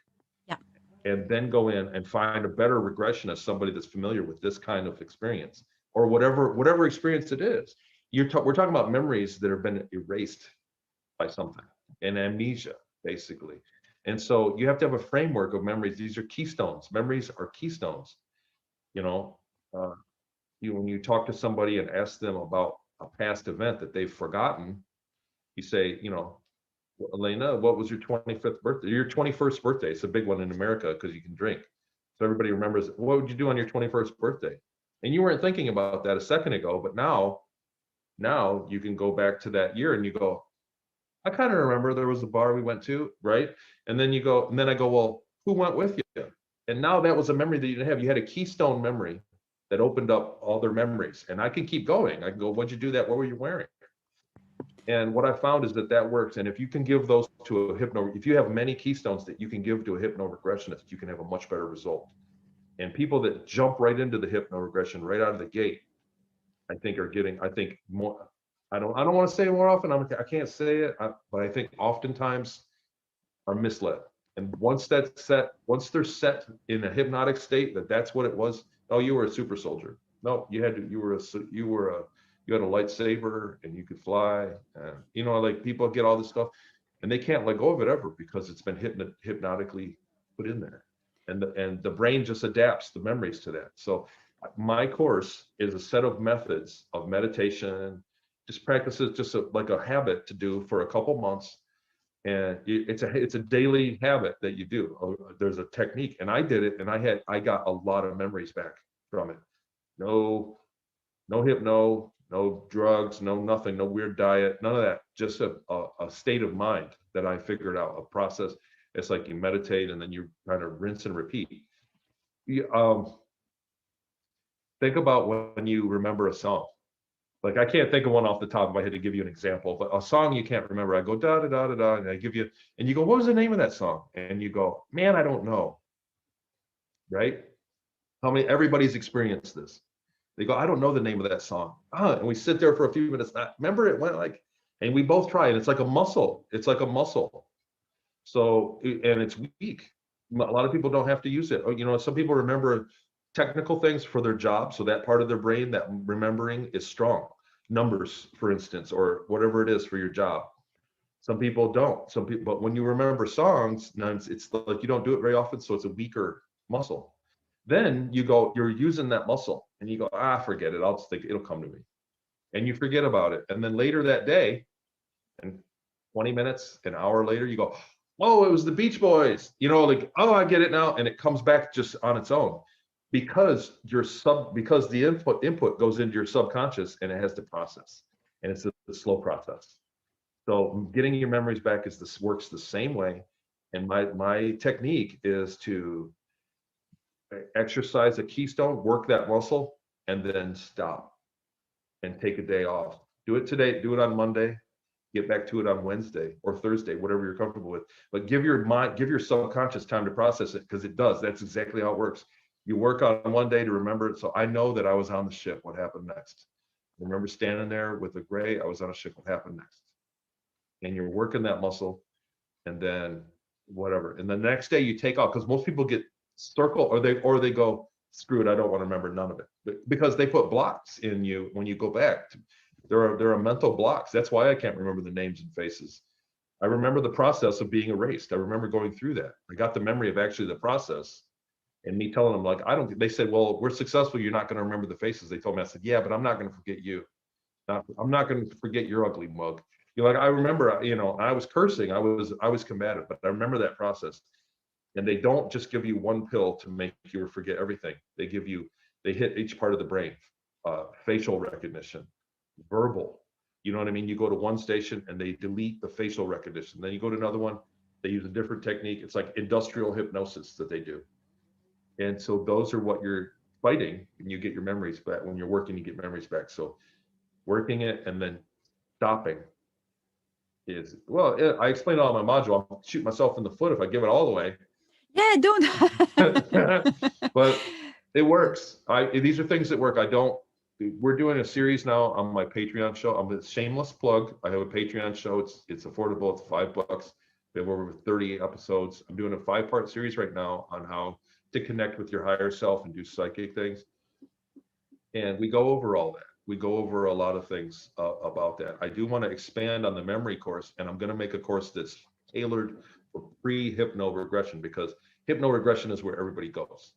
[SPEAKER 1] Yeah.
[SPEAKER 2] and then go in and find a better regression as somebody that's familiar with this kind of experience, or whatever experience it is. We're talking about memories that have been erased by something, and amnesia, basically. And so you have to have a framework of memories. These are keystones. Memories are keystones. You know, uh, when you talk to somebody and ask them about a past event that they've forgotten, you say, you know, Elena, what was your 25th birthday? Your 21st birthday. It's a big one in America because you can drink. So everybody remembers, what would you do on your 21st birthday? And you weren't thinking about that a second ago, but now you can go back to that year and you go, I kind of remember there was a bar we went to, right? And then you go, and then I go, well, who went with you? And now that was a memory that you didn't have. You had a keystone memory that opened up all their memories. And I can keep going. I can go, what'd you do that? What were you wearing? And what I found is that that works. And if you can give those to a if you have many keystones that you can give to a hypnoregressionist, you can have a much better result. And people that jump right into the hypnoregression right out of the gate, I think are getting, I think more, I don't want to say more often, I can't say it, but I think oftentimes are misled. And once that's set, once they're set in a hypnotic state that that's what it was, oh, you were a super soldier. No, you had to, you had a lightsaber and you could fly. And, you know, like people get all this stuff and they can't let go of it ever because it's been hypnotically put in there. And the brain just adapts the memories to that. So my course is a set of methods of meditation, just practices, just like a habit to do for a couple months. And it's a daily habit that you do. There's a technique, and I did it, and I got a lot of memories back from it. No hypno, no drugs, no nothing, no weird diet, none of that. Just a state of mind that I figured out, a process. It's like you meditate and then you kind of rinse and repeat. Think about when you remember a song. Like I can't think of one off the top of my head to give you an example, but a song you can't remember. I go da da da da da, and I give you, and you go, what was the name of that song? And you go, man, I don't know. Right? Everybody's experienced this. They go, I don't know the name of that song. And we sit there for a few minutes. Remember it went like, and we both try, and it's like a muscle. It's like a muscle. So, and it's weak. A lot of people don't have to use it. You know, some people remember technical things for their job. So that part of their brain, that remembering is strong. Numbers, for instance, or whatever it is for your job. Some people don't. Some people, but when you remember songs, it's like you don't do it very often. So it's a weaker muscle. Then you go, you're using that muscle and you go, forget it. I'll just think it'll come to me. And you forget about it. And then later that day, and 20 minutes, an hour later, you go, oh, it was the Beach Boys. You know, like, oh, I get it now. And it comes back just on its own because because the input goes into your subconscious and it has to process. And it's a slow process. So getting your memories back works the same way. And my technique is to exercise a keystone, work that muscle, and then stop and take a day off. Do it today, do it on Monday, get back to it on Wednesday or Thursday, whatever you're comfortable with. But give your subconscious time to process it, because it does. That's exactly how it works. You work on one day to remember it. So I know that I was on the ship. What happened next? I remember standing there with a gray. I was on a ship. What happened next? And you're working that muscle, and then whatever. And the next day you take off, because most people get circle or they go, screw it, I don't want to remember none of it, because they put blocks in you when you go back. There are mental blocks. That's why I can't remember the names and faces. I remember the process of being erased. I remember going through that. I got the memory of actually the process, and me telling them, like, they said, well, we're successful, you're not going to remember the faces. They told me, I said, yeah, but I'm not going to forget you. I'm not going to forget your ugly mug. You're like, I remember, you know, I was cursing, I was combative, but I remember that process. And they don't just give you one pill to make you forget everything. They hit each part of the brain, facial recognition, verbal. You know what I mean? You go to one station and they delete the facial recognition. Then you go to another one, they use a different technique. It's like industrial hypnosis that they do. And so those are what you're fighting, and you get your memories back. When you're working, you get memories back. So working it and then stopping is, well, I explained all my module. I'll shoot myself in the foot if I give it all away.
[SPEAKER 1] Yeah, don't.
[SPEAKER 2] But it works. These are things that work. We're doing a series now on my Patreon show. I'm a shameless plug. I have a Patreon show. It's affordable. It's $5. We have over 30 episodes. I'm doing a 5-part series right now on how to connect with your higher self and do psychic things. And we go over all that. We go over a lot of things about that. I do want to expand on the memory course, and I'm going to make a course that's tailored for pre-hypno regression, because hypno regression is where everybody goes.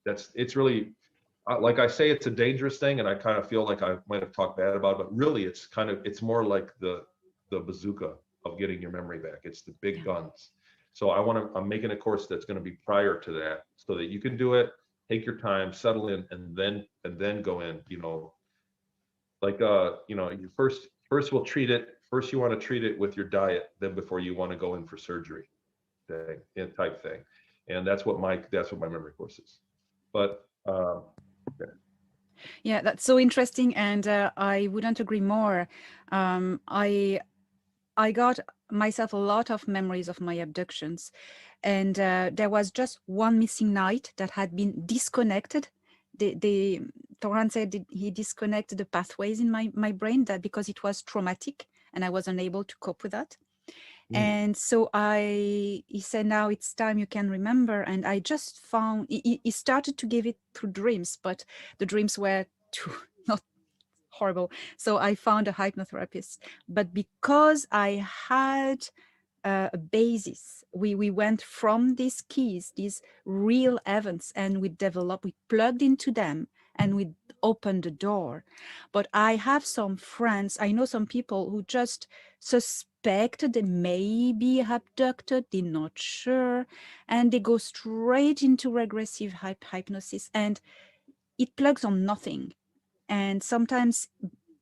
[SPEAKER 2] It's really, like I say, it's a dangerous thing, and I kind of feel like I might have talked bad about it, but really it's more like the bazooka of getting your memory back. It's the big guns. So I'm making a course that's going to be prior to that, so that you can do it, take your time, settle in, and then go in, like you first we'll treat it. First you want to treat it with your diet, then before you want to go in for surgery type thing. And that's what my memory course is. But okay.
[SPEAKER 1] Yeah, that's so interesting, and I wouldn't agree more. I got myself a lot of memories of my abductions, and there was just one missing night that had been disconnected. The Thoran said he disconnected the pathways in my brain, that because it was traumatic and I was unable to cope with that. And so he said, now it's time you can remember. And I just found, he started to give it through dreams, but the dreams were too, not horrible. So I found a hypnotherapist. But because I had a basis, we went from these keys, these real events, and we plugged into them, and we opened the door. But I have some friends, I know some people who just suspect they may be abducted, they're not sure, and they go straight into regressive hypnosis, and it plugs on nothing. And sometimes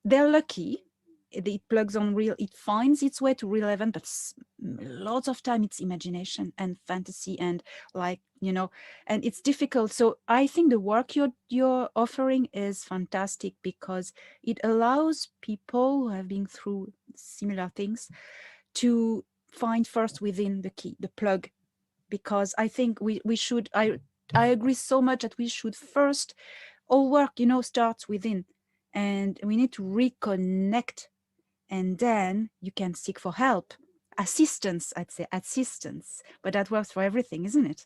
[SPEAKER 1] they're lucky, it plugs on real, it finds its way to real event, but lots of time it's imagination and fantasy, and and it's difficult. So I think the work you're offering is fantastic, because it allows people who have been through similar things to find first within the key, the plug. Because I think we should, I agree so much that we should first, all work starts within, and we need to reconnect, and then you can seek for help, assistance. I'd say assistance, but that works for everything, isn't it?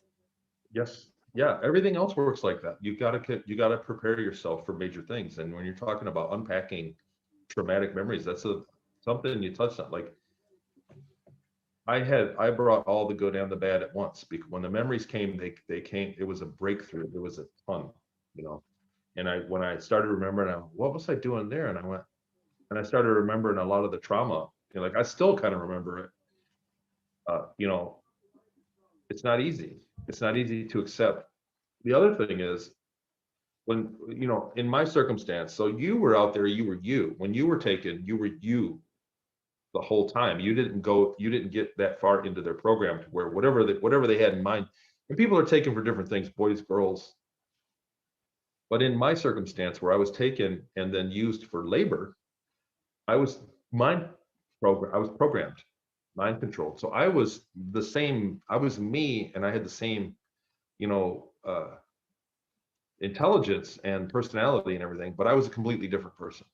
[SPEAKER 2] Yes. Yeah. Everything else works like that. You gotta prepare yourself for major things. And when you're talking about unpacking traumatic memories, that's something you touched on. Like I brought all the good and the bad at once, because when the memories came, they came. It was a breakthrough. It was a ton, you know. And when I started remembering, what was I doing there? And I started remembering a lot of the trauma. Like I still kind of remember it. You know, it's not easy. It's not easy to accept. The other thing is, when in my circumstance, so you were out there, you were you. When you were taken, you were you the whole time. You didn't get that far into their program to where whatever they had in mind. And people are taken for different things, boys, girls. But in my circumstance, where I was taken and then used for labor, I was programmed, mind controlled. So I was the same. I was me, and I had the same, you know, intelligence and personality and everything. But I was a completely different person.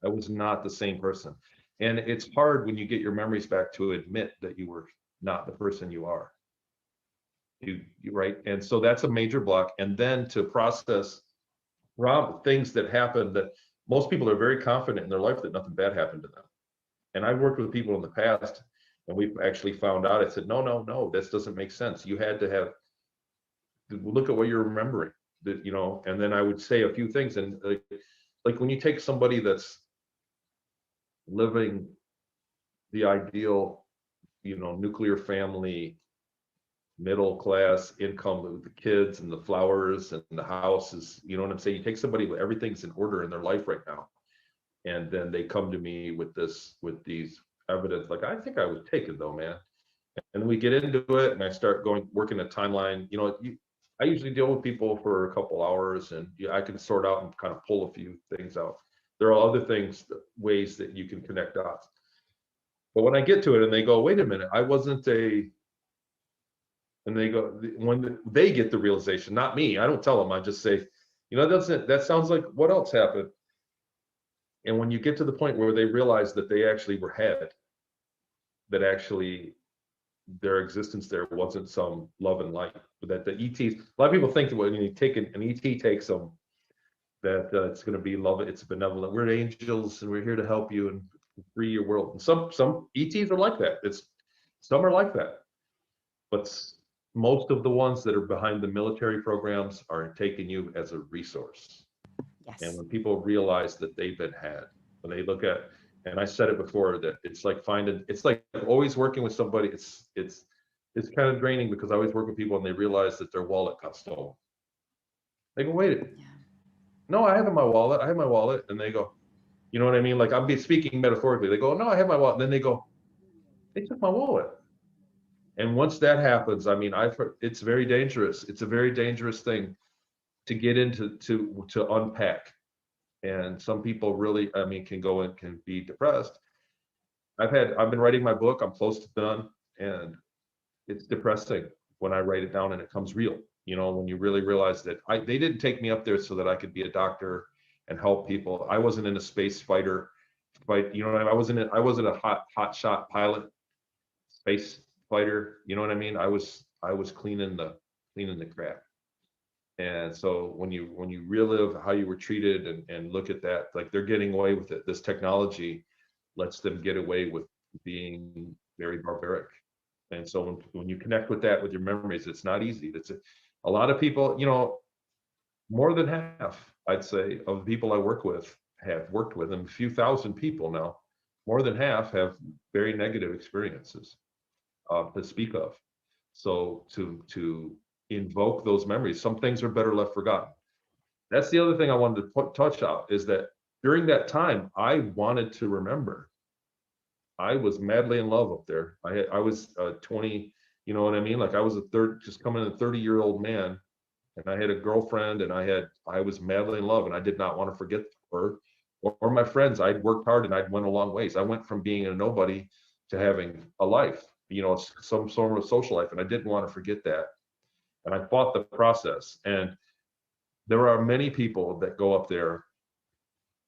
[SPEAKER 2] I was not the same person. And it's hard when you get your memories back to admit that you were not the person you are. You right. And so that's a major block. And then to process things that happened, that most people are very confident in their life that nothing bad happened to them. And I've worked with people in the past, and we've actually found out, I said, no, this doesn't make sense. You had to look at what you're remembering, and then I would say a few things. And like when you take somebody that's living the ideal, nuclear family, middle class income with the kids and the flowers and the houses, you know what I'm saying? You take somebody with everything's in order in their life right now, and then they come to me with these evidence, like, I think I was taken though, man. And we get into it, and I start working a timeline. I usually deal with people for a couple hours, and I can sort out and kind of pull a few things out. There are other ways that you can connect dots. But when I get to it and they go, wait a minute, I wasn't and they go, when they get the realization, not me, I don't tell them, I just say, that sounds like what else happened. And when you get to the point where they realize that they actually were had, that actually their existence there wasn't some love and light, but that the ETs, a lot of people think that when you take an ET takes them, that it's going to be love, it's benevolent, we're angels and we're here to help you and free your world. And some ETs are like that. Some are like that, but most of the ones that are behind the military programs are taking you as a resource.
[SPEAKER 1] Yes.
[SPEAKER 2] And when people realize that they've been had, when they look at, and I said it before, that it's like always working with somebody. It's kind of draining, because I always work with people and they realize that their wallet got stolen. They go, wait,
[SPEAKER 1] Yeah.
[SPEAKER 2] no, I have my wallet. And they go, you know what I mean? Like, I'm speaking metaphorically. They go, no, I have my wallet. And then they go, they took my wallet. And once that happens, I mean, it's very dangerous. It's a very dangerous thing to get into, to unpack. And some people really, I mean, can go and can be depressed. I've been writing my book. I'm close to done, and it's depressing when I write it down and it comes real. You know, when you really realize that they didn't take me up there so that I could be a doctor and help people. I wasn't in a space fighter fight. You know what I mean? I wasn't a hot shot pilot, space fighter. You know what I mean? I was cleaning the crap. And so when you relive how you were treated and look at that, like, they're getting away with it. This technology lets them get away with being very barbaric. And so when you connect with that, with your memories, it's not easy. A lot of people, you know, more than half, I'd say, of the people I have worked with, and a few thousand people now, more than half have very negative experiences to speak of. So to invoke those memories, some things are better left forgotten. That's the other thing I wanted to touch on, is that during that time, I wanted to remember. I was madly in love up there. I was 20, you know what I mean? Like, I was just coming a 30-year-old man, and I had a girlfriend, and I was madly in love, and I did not want to forget her or my friends. I'd worked hard and I'd went a long ways. I went from being a nobody to having a life, you know, some sort of social life, and I didn't want to forget that. And I fought the process. And there are many people that go up there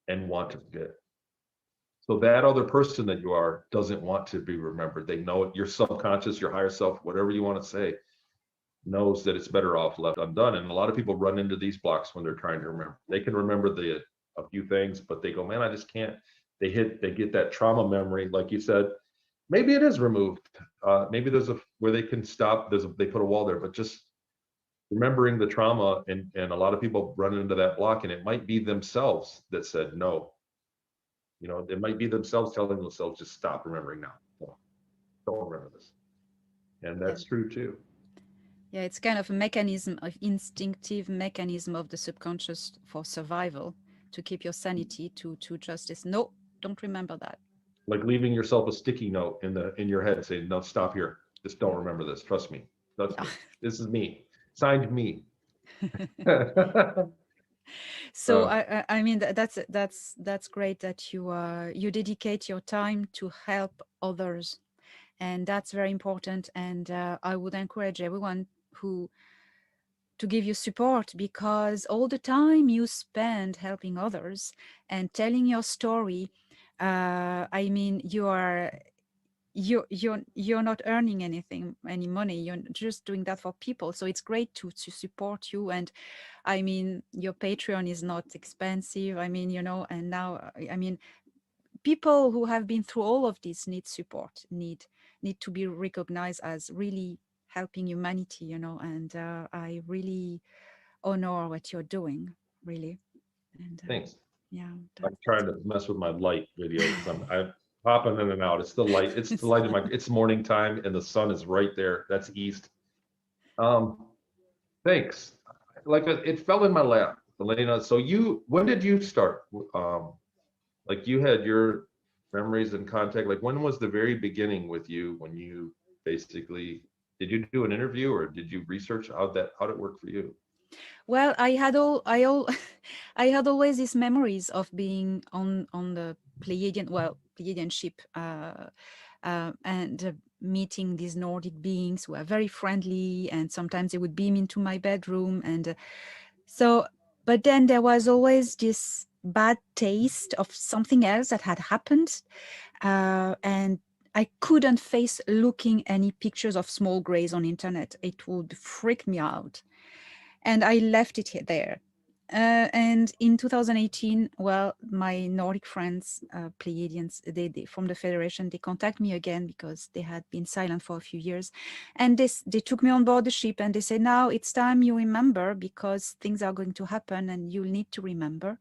[SPEAKER 2] and want to forget. So that other person that you are doesn't want to be remembered. They know it. Your subconscious, your higher self, whatever you want to say, knows that it's better off left undone. And a lot of people run into these blocks when they're trying to remember. They can remember a few things, but they go, man, I just can't. They get that trauma memory, like you said. Maybe it is removed. Maybe there's where they can stop. They put a wall there, but just remembering the trauma, and a lot of people run into that block, and it might be themselves that said no. You know, it might be themselves telling themselves, just stop remembering now. Don't remember this. And that's true too.
[SPEAKER 1] Yeah, it's kind of a mechanism, of instinctive mechanism of the subconscious for survival, to keep your sanity, to just no, don't remember that.
[SPEAKER 2] Like leaving yourself a sticky note in your head saying, no, stop here. Just don't remember this. Trust me. Trust me. This is me. Signed me.
[SPEAKER 1] So I mean, that's great that you dedicate your time to help others, and that's very important. And I would encourage everyone to give you support, because all the time you spend helping others and telling your story, I mean, you're not earning any money. You're just doing that for people. So it's great to support you. And I mean, your Patreon is not expensive. I mean, you know, and now, I mean, people who have been through all of this need support, need to be recognized as really helping humanity, you know. And I really honor what you're doing, really. And
[SPEAKER 2] Thanks.
[SPEAKER 1] yeah,
[SPEAKER 2] I'm trying to mess with my light video because I'm popping in and out. It's the light. It's the light in my. It's morning time and the sun is right there. That's east. Thanks. Like, it fell in my lap, Elena. So when did you start? Like, you had your memories and contact. Like, when was the very beginning with you, when you basically, did you do an interview or did you research how'd it work for you?
[SPEAKER 1] Well, I had I had always these memories of being on the Pleiadian ship, and meeting these Nordic beings who are very friendly, and sometimes they would beam into my bedroom, and so. But then there was always this bad taste of something else that had happened, and I couldn't face looking any pictures of small grays on internet. It would freak me out. And I left it there. And in 2018, well, my Nordic friends, Pleiadians, they from the Federation, they contact me again because they had been silent for a few years. And they took me on board the ship and they said, now it's time you remember because things are going to happen and you'll need to remember.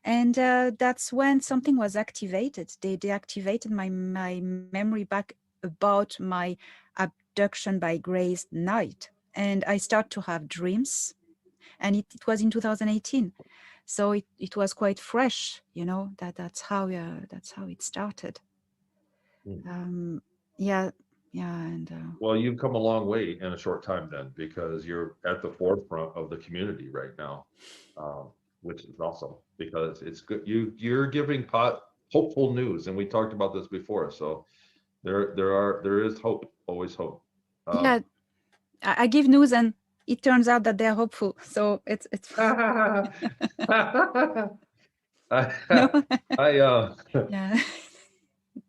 [SPEAKER 1] And that's when something was activated. They activated my memory back about my abduction by Gray's night. And I start to have dreams. And it was in 2018. So it was quite fresh, that's how it started.
[SPEAKER 2] Mm.
[SPEAKER 1] Yeah, yeah. And
[SPEAKER 2] Well, you've come a long way in a short time then, because you're at the forefront of the community right now, which is awesome because it's good. You're giving hopeful news, and we talked about this before. So there is hope, always hope.
[SPEAKER 1] yeah, I give news and it turns out that they're hopeful. So it's no.
[SPEAKER 2] I
[SPEAKER 1] Yeah.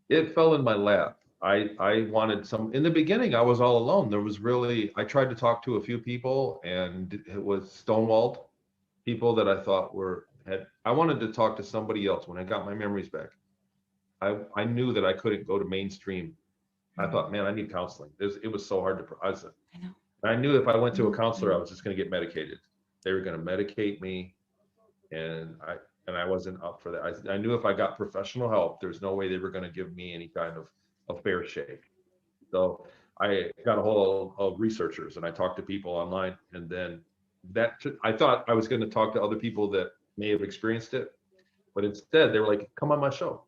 [SPEAKER 2] it fell in my lap. I wanted some in the beginning. I was all alone. There was really I tried to talk to a few people, and it was stonewalled. People that I thought I wanted to talk to somebody else when I got my memories back. I knew that I couldn't go to mainstream. I thought, man, I need counseling. It was so hard to process.
[SPEAKER 1] I know.
[SPEAKER 2] I knew if I went to a counselor, I
[SPEAKER 1] Mhm.
[SPEAKER 2] was just going to get medicated. They were going to medicate me, and I wasn't up for that. I knew if I got professional help, there's no way they were going to give me any kind of a fair shake. So I got a hold of researchers and I talked to people online, and then I thought I was going to talk to other people that may have experienced it, but instead they were like, "Come on my show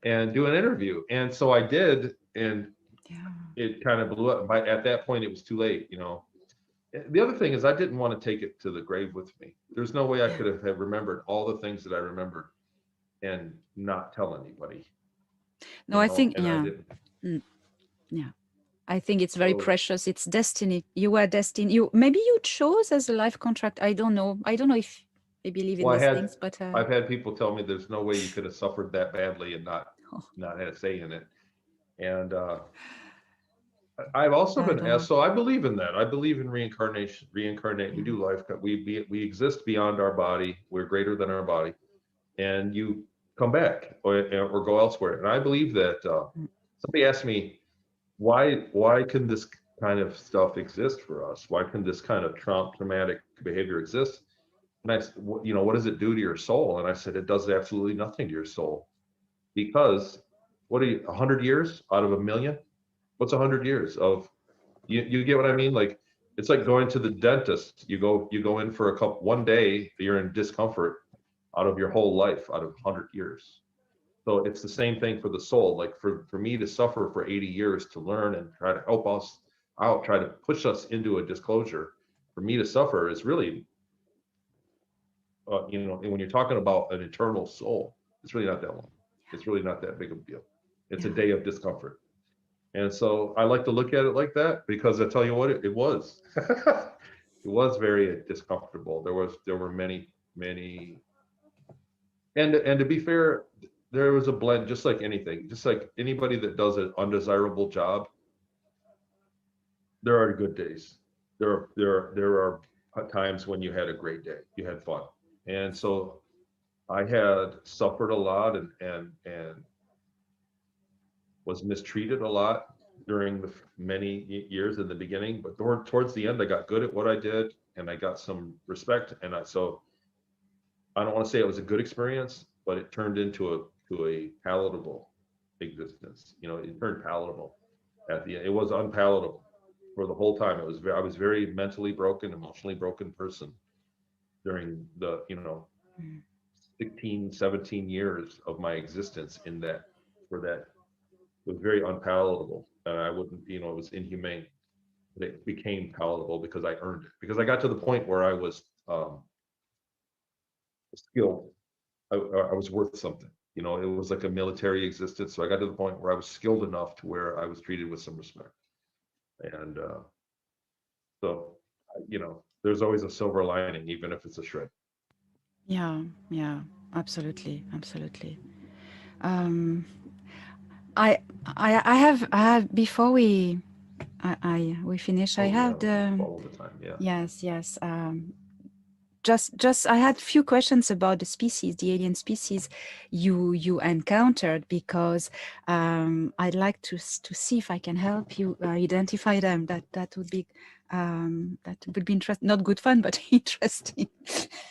[SPEAKER 2] and do an interview." And so I did, and
[SPEAKER 1] Yeah.
[SPEAKER 2] it kind of blew up. At that point, it was too late. The other thing is I didn't want to take it to the grave with me. There's no way I
[SPEAKER 1] Yeah.
[SPEAKER 2] could have remembered all the things that I remembered and not tell anybody,
[SPEAKER 1] No, I think,
[SPEAKER 2] and I
[SPEAKER 1] yeah.
[SPEAKER 2] didn't.
[SPEAKER 1] Mm, yeah. I think it's very
[SPEAKER 2] So
[SPEAKER 1] precious. It's destiny. You were destined. Maybe you chose as a life contract. I don't know. I don't know if they believe in
[SPEAKER 2] Well,
[SPEAKER 1] these things, but
[SPEAKER 2] I've had people tell me there's no way you could have suffered that badly and
[SPEAKER 1] oh,
[SPEAKER 2] not had a say in it. And I've also
[SPEAKER 1] I
[SPEAKER 2] been
[SPEAKER 1] don't
[SPEAKER 2] asked,
[SPEAKER 1] know.
[SPEAKER 2] so I believe in that. I believe in reincarnation, reincarnate. We
[SPEAKER 1] Yeah.
[SPEAKER 2] do life. We exist beyond our body. We're greater than our body, and you come back or go elsewhere. And I believe that.
[SPEAKER 1] Mm,
[SPEAKER 2] Somebody asked me why can this kind of stuff exist for us? Why can this kind of traumatic behavior exist? And I said, what does it do to your soul? And I said, it does absolutely nothing to your soul, because what are you, 100 years out of a million? What's 100 years of, you get what I mean? Like, it's like going to the dentist. You go in for one day, you're in discomfort out of your whole life, out of 100 years. So it's the same thing for the soul. Like for me to suffer for 80 years to learn and try to help us out, try to push us into a disclosure, for me to suffer is really, when you're talking about an eternal soul, it's really not that long. It's really not that big of a deal. It's a
[SPEAKER 1] yeah.
[SPEAKER 2] day of discomfort. And so I like to look at it like that, because I tell you what, it was. It was very discomfortable. There were many, and to be fair, there was a blend, just like anything, just like anybody that does an undesirable job. There are good days. There are times when you had a great day, you had fun. And so I had suffered a lot, and was mistreated a lot during the many years in the beginning, but towards the end I got good at what I did, and I got some respect. And so I don't want to say it was a good experience, but it turned into a palatable existence. It turned palatable at the end. It was unpalatable for the whole time. I was very mentally broken, emotionally broken person during the,
[SPEAKER 1] Mm,
[SPEAKER 2] 16, 17 years of my existence in that, for that. It was very unpalatable. And I wouldn't, it was inhumane. But it became palatable because I earned it. Because I got to the point where I was skilled. I was worth something. It was like a military existence. So I got to the point where I was skilled enough to where I was treated with some respect. And so, there's always a silver lining, even if it's a shred.
[SPEAKER 1] yeah, yeah, absolutely, absolutely. Um, I have before we finish. I
[SPEAKER 2] Oh yeah,
[SPEAKER 1] have the
[SPEAKER 2] all the time. Yeah.
[SPEAKER 1] yes. Just I had few questions about the species, the alien species you encountered, because I'd like to see if I can help you identify them. That would be interesting. Not good fun, but interesting.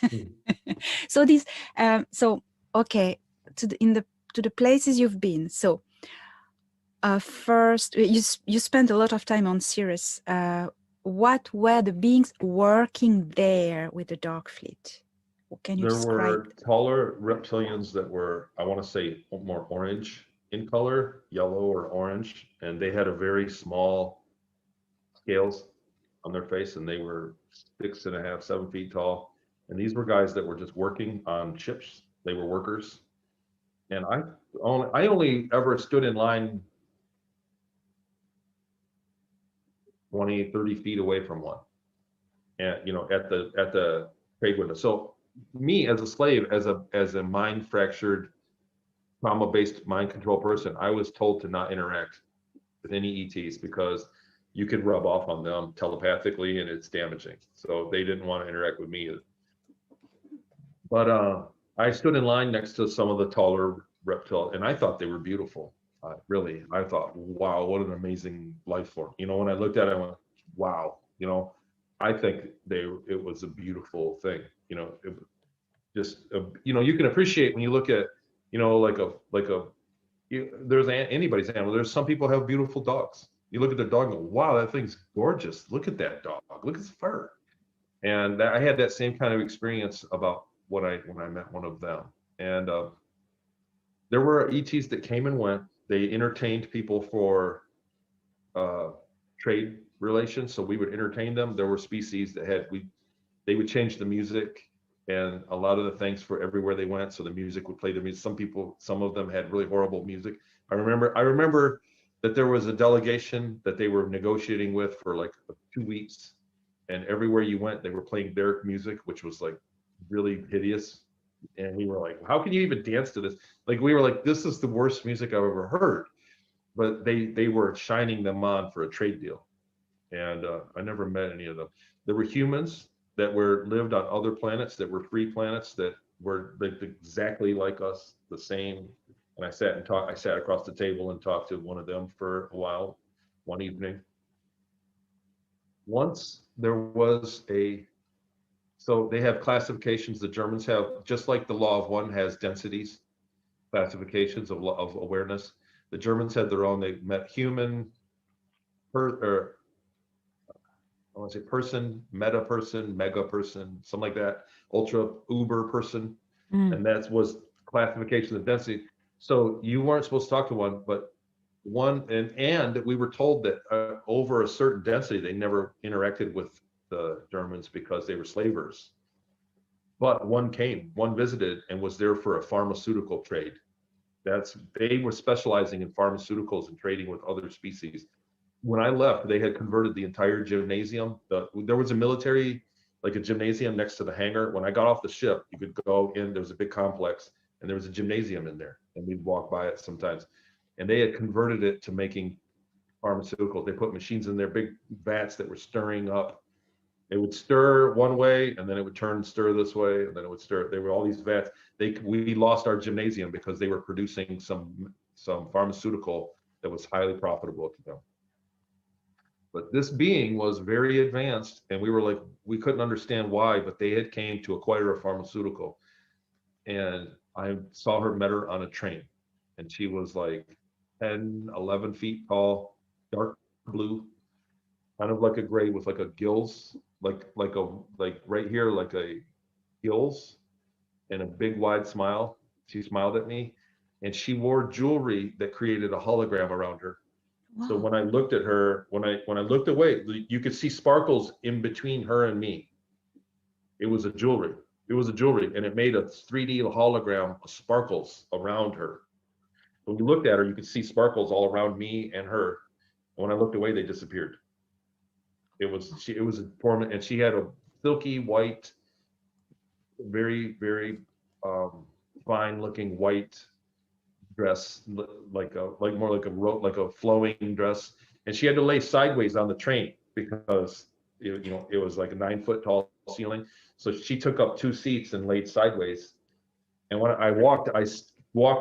[SPEAKER 2] Hmm.
[SPEAKER 1] So these so okay, to the places you've been. So first, you spent a lot of time on Ceres. What were the beings working there with the Dark Fleet? Can you
[SPEAKER 2] There
[SPEAKER 1] describe?
[SPEAKER 2] were taller reptilians that were, I want to say, more orange in color, yellow or orange, and they had a very small scales on their face, and they were 6.5, 7 feet tall. And these were guys that were just working on ships. They were workers, and I only ever stood in line 20, 30 feet away from one, and at the trade window. So me as a slave, as a mind fractured, trauma-based mind control person, I was told to not interact with any ETs because you could rub off on them telepathically and it's damaging. So they didn't want to interact with me. But I stood in line next to some of the taller reptiles, and I thought they were beautiful. Really, I thought, wow, what an amazing life form. When I looked at it, I went, wow. I think it was a beautiful thing. It was just, you can appreciate when you look at, there's anybody's animal. There's some people have beautiful dogs. You look at their dog and go, wow, that thing's gorgeous. Look at that dog. Look at its fur. And I had that same kind of experience about when I met one of them. And there were ETs that came and went. They entertained people for uh, trade relations, so we would entertain them. There were species that they would change the music and a lot of the things for everywhere they went. So the music would play the music. Some of them had really horrible music. I remember that there was a delegation that they were negotiating with for like 2 weeks, and everywhere you went, they were playing their music, which was like really hideous. And we were like, how can you even dance to this? Like we were like, this is the worst music I've ever heard. But they were shining them on for a trade deal, and I never met any of them. There were humans that lived on other planets that were free planets that were exactly like us, the same. And I sat across the table and talked to one of them for a while, one evening. Once there was so they have classifications. The Germans have, just like the law of one has densities, classifications of awareness. The Germans had their own. They met human, or I want to say person, meta person, mega person, something like that, ultra uber person,
[SPEAKER 1] Mm.
[SPEAKER 2] and that was classification of density. So you weren't supposed to talk to one, but one, and we were told that over a certain density, they never interacted with the Germans because they were slavers. But one visited and was there for a pharmaceutical trade. They were specializing in pharmaceuticals and trading with other species. When I left, they had converted the entire gymnasium. There was a military, like a gymnasium next to the hangar. When I got off the ship, you could go in, there was a big complex, and there was a gymnasium in there, and we'd walk by it sometimes. And they had converted it to making pharmaceuticals. They put machines in there, big vats that were stirring up. It would stir one way, and then it would turn and stir this way, and then it would stir. There were all these vats. We lost our gymnasium because they were producing some pharmaceutical that was highly profitable to them. But this being was very advanced, and we were like, we couldn't understand why, but they had came to acquire a pharmaceutical. And I saw her, met her on a train, and she was like 10, 11 feet tall, dark blue, kind of like a gray with like a gills, like right here, like a gills, and a big wide smile. She smiled at me, and she wore jewelry that created a hologram around her. So
[SPEAKER 1] Wow.
[SPEAKER 2] when I looked at her, when I looked away, you could see sparkles in between her and me. It was a jewelry. It was a jewelry, and it made a 3D hologram of sparkles around her. When you looked at her, you could see sparkles all around me and her. And when I looked away, they disappeared. It was a torment, and she had a silky white, very, very fine looking white dress, like more like a flowing dress, and she had to lay sideways on the train because it was like a 9 foot tall ceiling. So she took up 2 seats and laid sideways. And when I walked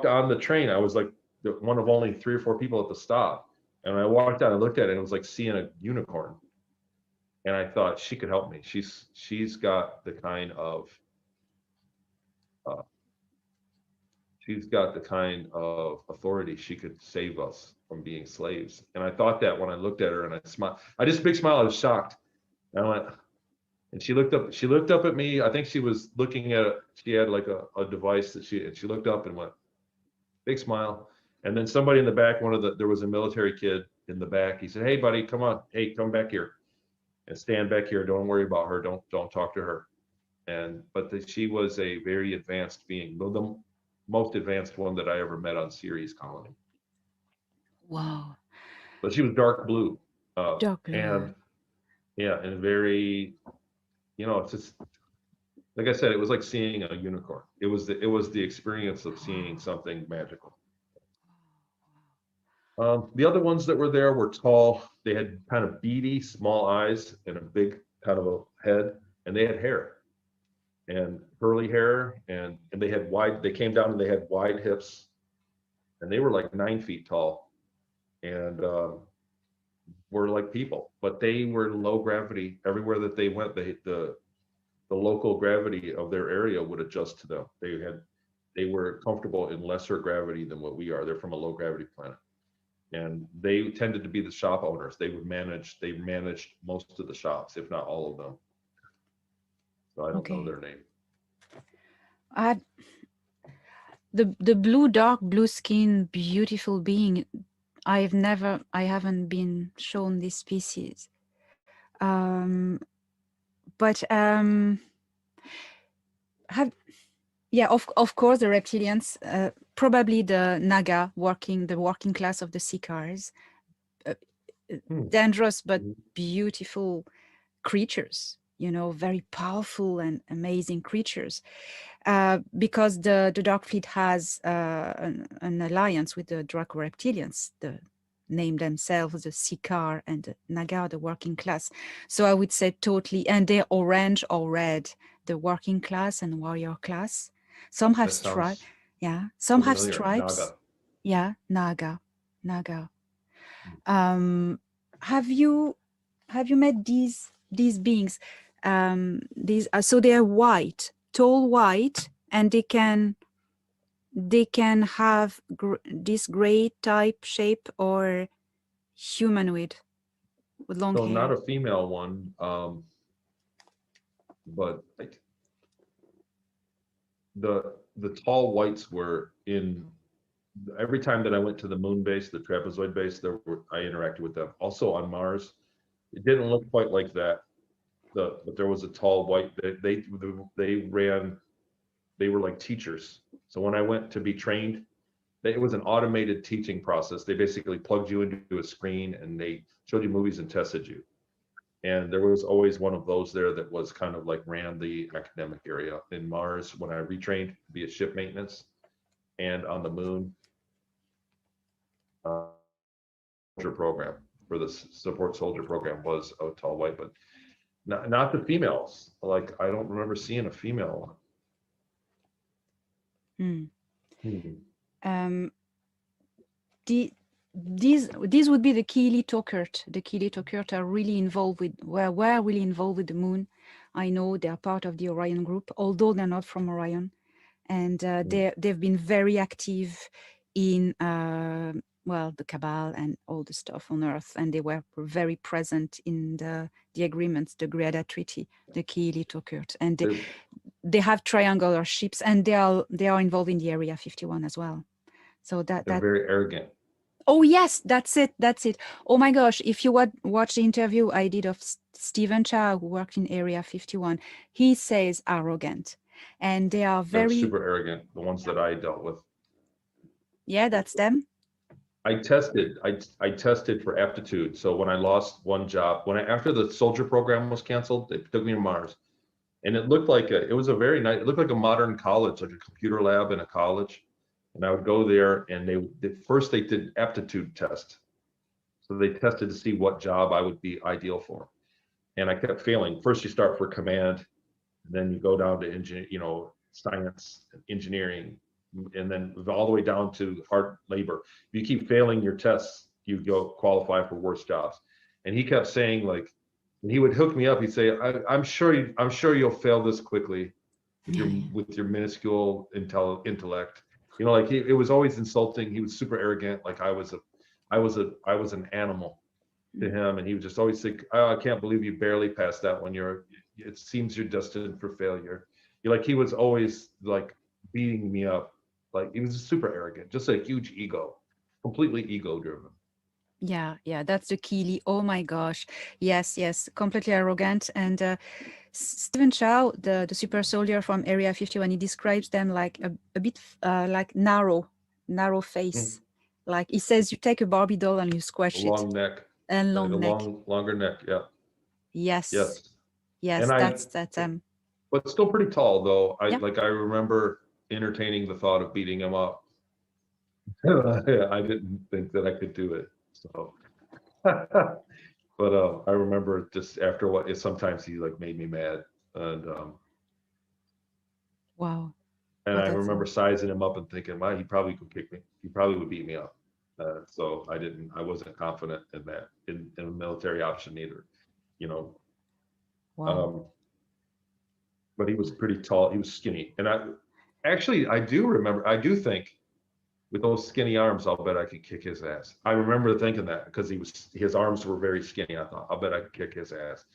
[SPEAKER 2] on the train. I was like one of only 3 or 4 people at the stop. And when I walked out, I looked at it, and it was like seeing a unicorn. And I thought she could help me. She's got the kind of uh, she's got the kind of authority. She could save us from being slaves. And I thought that when I looked at her, and I smiled. I just big smile. I was shocked. And I went, and she looked up. She looked up at me. I think she was looking at. She had like a device that she looked up and went, big smile. And then somebody in the back, there was a military kid in the back. He said, "Hey, buddy, come on. Hey, come back here and stand back here. Don't worry about her. Don't talk to her." But she was a very advanced being, the most advanced one that I ever met on Ceres Colony.
[SPEAKER 1] Wow.
[SPEAKER 2] But she was dark blue,
[SPEAKER 1] Dark blue.
[SPEAKER 2] and yeah, and very, it's just like I said, it was like seeing a unicorn. It was the experience of seeing something magical. The other ones that were there were tall. They had kind of beady, small eyes and a big kind of a head, and they had hair and curly hair, and they came down and they had wide hips, and they were like 9 feet tall, and were like people, but they were low gravity. Everywhere that they went, the local gravity of their area would adjust to them. They were comfortable in lesser gravity than what we are. They're from a low gravity planet. And they tended to be the shop owners. They managed most of the shops, if not all of them. So I don't know their name.
[SPEAKER 1] The dark blue skin, beautiful being. I haven't been shown this species. But of course the reptilians, probably the Naga, the working class of the Sicars, dangerous but beautiful creatures, very powerful and amazing creatures, because the Dark Fleet has an alliance with the Draco reptilians, the name themselves the Sicar, and the Naga, the working class. So I would say totally, and they're orange or red, the working class and warrior class. Some have stripes. Yeah, some have stripes.
[SPEAKER 2] Naga.
[SPEAKER 1] Yeah, Naga. Have you met these beings? So they are white, tall white, and they can have this gray type shape or humanoid with long hair.
[SPEAKER 2] So not a female one, but like the tall whites were in. Every time that I went to the moon base, the trapezoid base, I interacted with them. Also on Mars, it didn't look quite like that. But there was a tall white. They were like teachers. So when I went to be trained, it was an automated teaching process. They basically plugged you into a screen and they showed you movies and tested you. And there was always one of those there that was kind of like ran the academic area. In Mars, when I retrained to be a ship maintenance, and on the moon, program for the support soldier program was a tall white, but not the females. Like I don't remember seeing a female one.
[SPEAKER 1] These would be the Keely Tokert. The Keely Tokert are really involved were really involved with the moon. I know they are part of the Orion group, although they're not from Orion, and they've been very active in the Cabal and all the stuff on Earth, and they were very present in the agreements, the Greada Treaty, the Keely Tokert, and they have triangular ships, and they are involved in the Area 51 as well. So they're
[SPEAKER 2] very arrogant.
[SPEAKER 1] Oh yes, that's it. Oh my gosh, if you watch the interview I did of Stephen Chow, who worked in Area 51, he says arrogant, and they are very
[SPEAKER 2] super arrogant. The ones that I dealt with.
[SPEAKER 1] Yeah, that's them.
[SPEAKER 2] I tested for aptitude. So when I lost one job, after the soldier program was canceled, they took me to Mars, and it looked like it was a very nice. It looked like a modern college, like a computer lab in a college. And I would go there, and first they did aptitude test. So they tested to see what job I would be ideal for. And I kept failing. First you start for command, and then you go down to science, engineering, and then all the way down to hard labor. If you keep failing your tests, you go qualify for worse jobs. And he kept saying, like, and he would hook me up. He'd say, I'm sure you'll fail this quickly with your minuscule intellect. Like it was always insulting. He was super arrogant. Like I was an animal to him, and he would just always think, oh, I can't believe you barely passed that one. It seems you're destined for failure. Like he was always like beating me up. Like he was super arrogant, just a huge ego, completely ego driven.
[SPEAKER 1] Yeah, that's the Keely. Oh my gosh. Yes, completely arrogant. And Stephen Chow, the super soldier from Area 51, he describes them like a bit like narrow face. Like he says, you take a Barbie doll and you squash it.
[SPEAKER 2] Long neck.
[SPEAKER 1] And long neck.
[SPEAKER 2] Longer neck, yeah.
[SPEAKER 1] Yes.
[SPEAKER 2] And
[SPEAKER 1] that's
[SPEAKER 2] but still pretty tall though. I
[SPEAKER 1] yeah.
[SPEAKER 2] remember entertaining the thought of beating him up. I didn't think that I could do it. So but I remember just after sometimes he like made me mad. And
[SPEAKER 1] wow.
[SPEAKER 2] And I remember sizing him up and thinking, wow, he probably could kick me. He probably would beat me up. So I wasn't confident in that, in a military option either,
[SPEAKER 1] Wow.
[SPEAKER 2] But he was pretty tall. He was skinny. And I do think with those skinny arms, I'll bet I could kick his ass. I remember thinking that because his arms were very skinny. I thought, I'll bet I could kick his ass.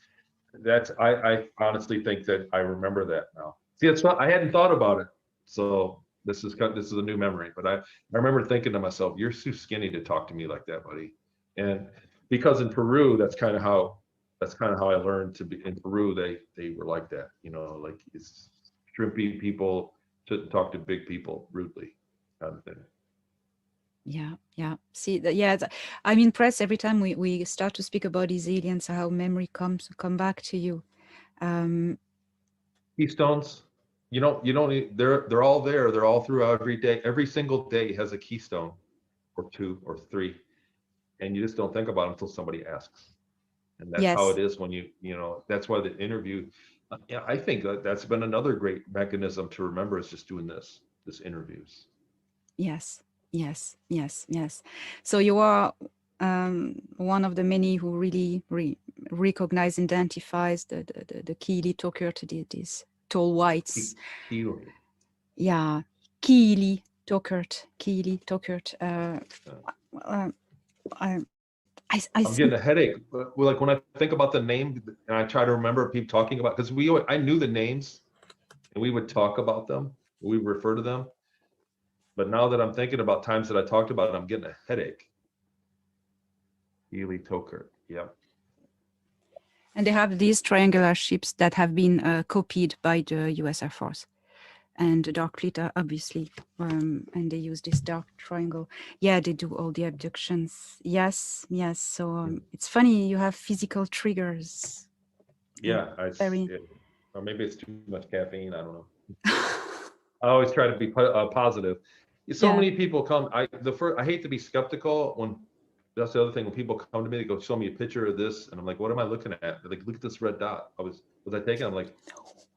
[SPEAKER 2] I honestly think that I remember that now. See, it's not, I hadn't thought about it. So this is a new memory, but I remember thinking to myself, you're too skinny to talk to me like that, buddy. And because in Peru, that's kind of how I learned to be. In Peru, they were like that, like it's shrimpy people shouldn't talk to big people rudely, kind of thing.
[SPEAKER 1] Yeah. See, I'm impressed every time we start to speak about these aliens, how memory come back to you.
[SPEAKER 2] Keystones, you don't need, they're all there. They're all throughout every day. Every single day has a keystone or two or three, and you just don't think about it until somebody asks. And that's how it is when that's why the interview, I think that's been another great mechanism to remember is just doing this interviews.
[SPEAKER 1] Yes. So you are one of the many who really recognize and identifies the Keely Tokert, these tall whites.
[SPEAKER 2] Keely.
[SPEAKER 1] Yeah, Keely Tokert.
[SPEAKER 2] I'm getting a headache. Like when I think about the name and I try to remember people talking about, because I knew the names and we would talk about them, we would refer to them. But now that I'm thinking about times that I talked about it, I'm getting a headache. Keely Tokert, yeah.
[SPEAKER 1] And they have these triangular ships that have been copied by the US Air Force. And the Dark Fleet, obviously, and they use this dark triangle. Yeah, they do all the abductions. Yes. So it's funny, you have physical triggers.
[SPEAKER 2] Yeah, or maybe it's too much caffeine. I don't know. I always try to be positive. So many people come. I hate to be skeptical when. That's the other thing. When people come to me, they go, show me a picture of this, and I'm like, what am I looking at? They're like, look at this red dot. Was I taking? I'm like,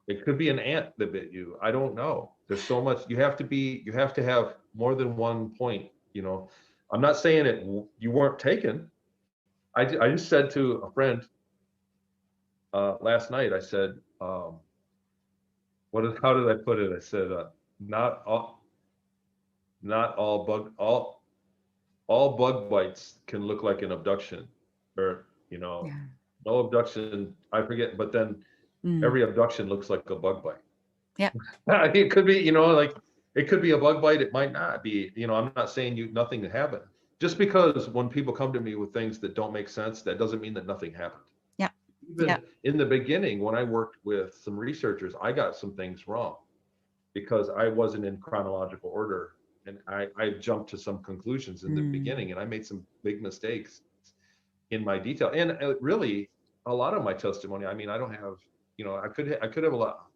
[SPEAKER 2] it could be an ant that bit you. I don't know. There's so much. You have to have more than one point. I'm not saying it. You weren't taken. I just said to a friend last night. I said, how did I put it? I said, not all bug bites can look like an abduction, or no abduction. I forget, but then every abduction looks like a bug bite.
[SPEAKER 1] Yeah,
[SPEAKER 2] it could be, like it could be a bug bite. It might not be. I'm not saying nothing happened. Just because when people come to me with things that don't make sense, that doesn't mean that nothing happened.
[SPEAKER 1] Yeah.
[SPEAKER 2] Even in the beginning, when I worked with some researchers, I got some things wrong because I wasn't in chronological order. And I jumped to some conclusions in the beginning, and I made some big mistakes in my detail. And really, a lot of my testimony, I mean, I don't have, I could have a lot.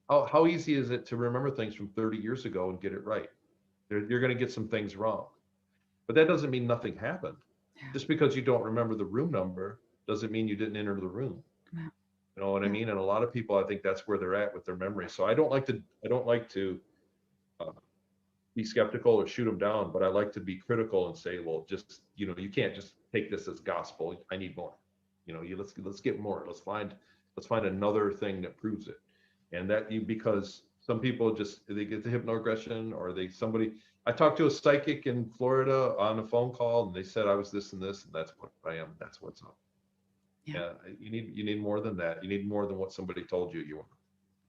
[SPEAKER 2] How easy is it to remember things from 30 years ago and get it right? You're going to get some things wrong. But that doesn't mean nothing happened.
[SPEAKER 1] Yeah.
[SPEAKER 2] Just because you don't remember the room number doesn't mean you didn't enter the room.
[SPEAKER 1] Yeah.
[SPEAKER 2] You know what I mean? And a lot of people, I think that's where they're at with their memory. So I don't like to be skeptical or shoot them down, but I like to be critical and say, well, just, you know, you can't just take this as gospel. I need more. You know, let's get more. Let's find another thing that proves it. And that because some people they get the hypnoaggression, or I talked to a psychic in Florida on a phone call, and they said I was this and this, and that's what I am. That's what's up. Yeah. You need more than that. You need more than what somebody told you you are.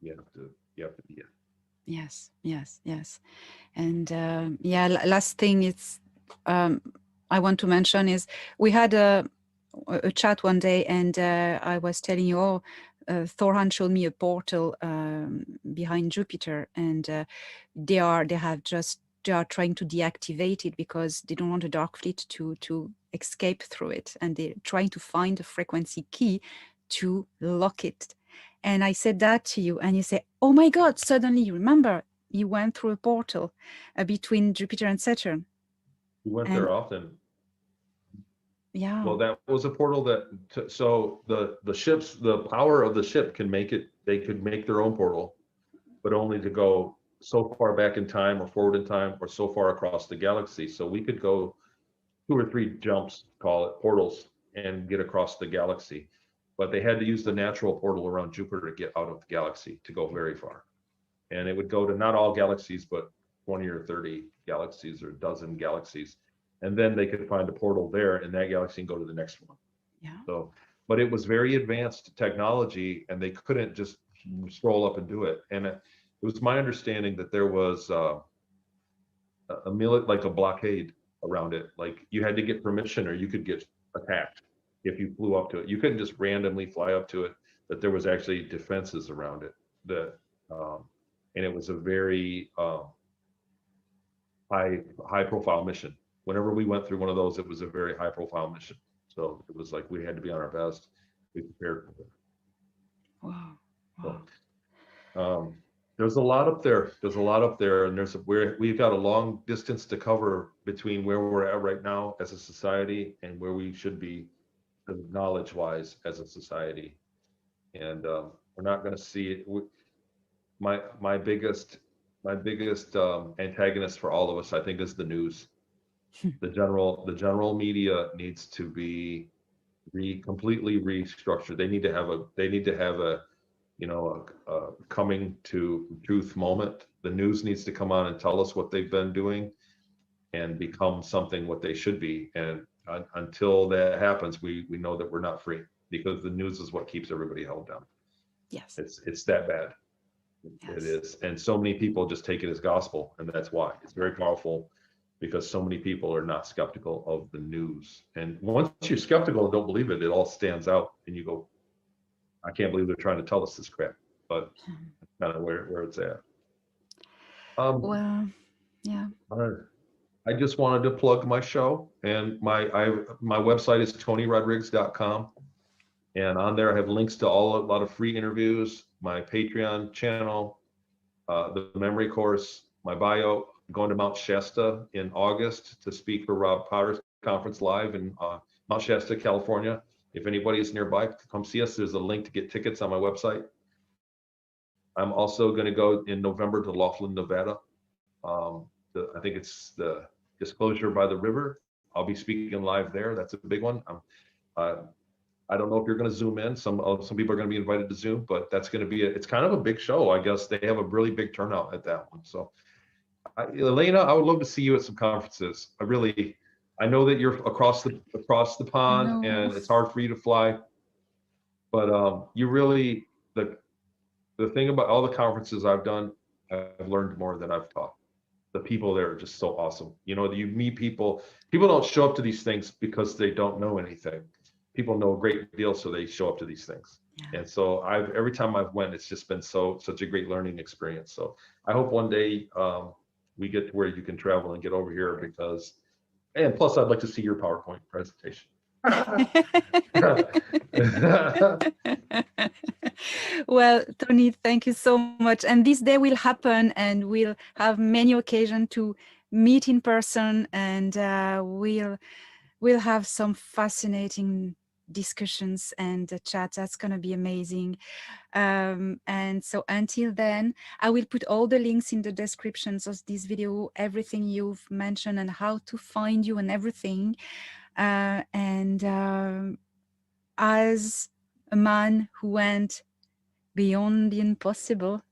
[SPEAKER 2] You have to be it.
[SPEAKER 1] Yes. And last thing it's I want to mention is we had a chat one day, and I was telling you, Thorhan showed me a portal behind Jupiter, and they are trying to deactivate it because they don't want a dark fleet to escape through it, and they're trying to find a frequency key to lock it. And I said that to you, and you say, oh my God, suddenly you remember you went through a portal between Jupiter and Saturn.
[SPEAKER 2] We went there often.
[SPEAKER 1] Yeah.
[SPEAKER 2] Well, that was a portal so the ships, the power of the ship they could make their own portal, but only to go so far back in time or forward in time or so far across the galaxy. So we could go 2 or 3 jumps, call it portals, and get across the galaxy. But they had to use the natural portal around Jupiter to get out of the galaxy to go very far. And it would go to not all galaxies, but 20 or 30 galaxies or a dozen galaxies. And then they could find a portal there in that galaxy and go to the next one.
[SPEAKER 1] Yeah.
[SPEAKER 2] So, but it was very advanced technology, and they couldn't just stroll up and do it. And it was my understanding that there was like a blockade around it. Like you had to get permission, or you could get attacked if you flew up to it. You couldn't just randomly fly up to it. That there was actually defenses around it. And it was a very high profile mission. Whenever we went through one of those, it was a very high profile mission. So it was like we had to be on our best. We prepared for it.
[SPEAKER 1] Wow.
[SPEAKER 2] So, there's a lot up there. And we've got a long distance to cover between where we're at right now as a society and where we should be knowledge-wise as a society. And we're not going to see it. My biggest antagonist for all of us, I think, is the news. The general media needs to be completely restructured. They need to have a coming to truth moment. The news needs to come on and tell us what they've been doing and become something what they should be. And until that happens, we know that we're not free, because the news is what keeps everybody held down.
[SPEAKER 1] Yes.
[SPEAKER 2] It's that bad. Yes. It is. And so many people just take it as gospel, and that's why it's very powerful, because so many people are not skeptical of the news. And once you're skeptical and don't believe it, it all stands out, and you go, I can't believe they're trying to tell us this crap. But that's kind of where it's at.
[SPEAKER 1] Well, yeah.
[SPEAKER 2] I just wanted to plug my show, and my website is tonyrodrigues.com. And on there I have links to a lot of free interviews, my Patreon channel, the memory course, my bio. I'm going to Mount Shasta in August to speak for Rob Potter's conference live in Mount Shasta, California. If anybody is nearby, come see us. There's a link to get tickets on my website. I'm also going to go in November to Laughlin, Nevada. I think it's the Disclosure by the River. I'll be speaking live there. That's a big one. I don't know if you're going to Zoom in. Some people are going to be invited to Zoom, but that's going to be it's kind of a big show. I guess they have a really big turnout at that one. So, Elena, I would love to see you at some conferences. I know that you're across the pond, and it's hard for you to fly, but you really, the thing about all the conferences I've done, I've learned more than I've taught. The people there are just so awesome. You meet people don't show up to these things because they don't know anything. People know a great deal, so they show up to these things. Yeah. And so every time I've went, it's just been such a great learning experience. So I hope one day we get to where you can travel and get over here, and plus I'd like to see your PowerPoint presentation.
[SPEAKER 1] Well, Tony, thank you so much. And this day will happen, and we'll have many occasions to meet in person, and we'll have some fascinating discussions and chats. That's going to be amazing. And so until then, I will put all the links in the descriptions of this video, everything you've mentioned and how to find you and everything. And as a man who went beyond the impossible,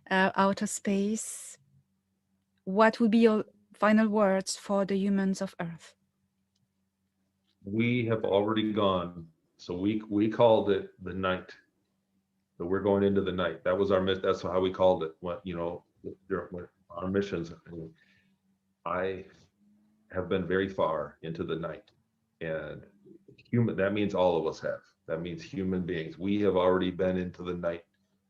[SPEAKER 1] outer space, what would be your final words for the humans of Earth?
[SPEAKER 2] We have already gone. So we called it the night. So we're going into the night. That was our mission. That's how we called it. What, you know, our missions. I have been very far into the night, and human. That means all of us have. That means human beings. We have already been into the night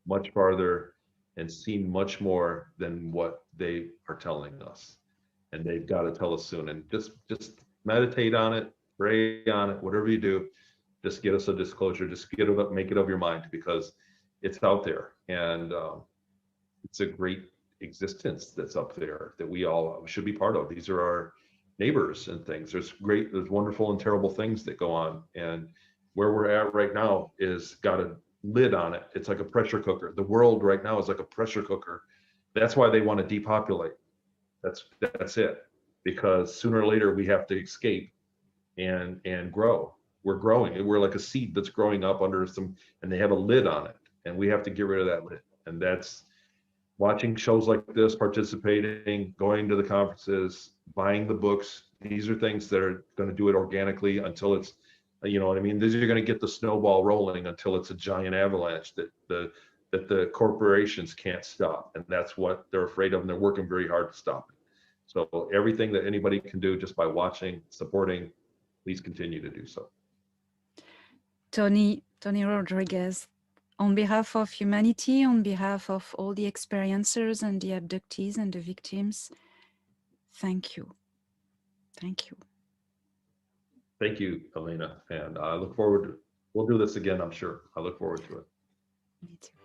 [SPEAKER 2] much farther and seen much more than what they are telling us. And they've got to tell us soon. And just meditate on it, pray on it, whatever you do, just get us a disclosure. Just get it up, make it of your mind, because it's out there, and it's a great existence that's up there that we all should be part of. These are our neighbors and things. There's wonderful and terrible things that go on, and where we're at right now is got a lid on it. It's like a pressure cooker. The world right now is like a pressure cooker. That's why they want to depopulate. That's it, because sooner or later we have to escape and grow. We're growing. We're like a seed that's growing up under some, and they have a lid on it, and we have to get rid of that lid. And that's watching shows like this, participating, going to the conferences, buying the books. These are things that are going to do it organically until it's, you know what I mean? These are going to get the snowball rolling until it's a giant avalanche that the corporations can't stop. And that's what they're afraid of, and they're working very hard to stop it. So everything that anybody can do just by watching, supporting, please continue to do so.
[SPEAKER 1] Tony Rodrigues, on behalf of humanity, on behalf of all the experiencers and the abductees and the victims, thank you. Thank you.
[SPEAKER 2] Thank you, Elena. And I look forward to, we'll do this again, I'm sure. I look forward to it.
[SPEAKER 1] Me too.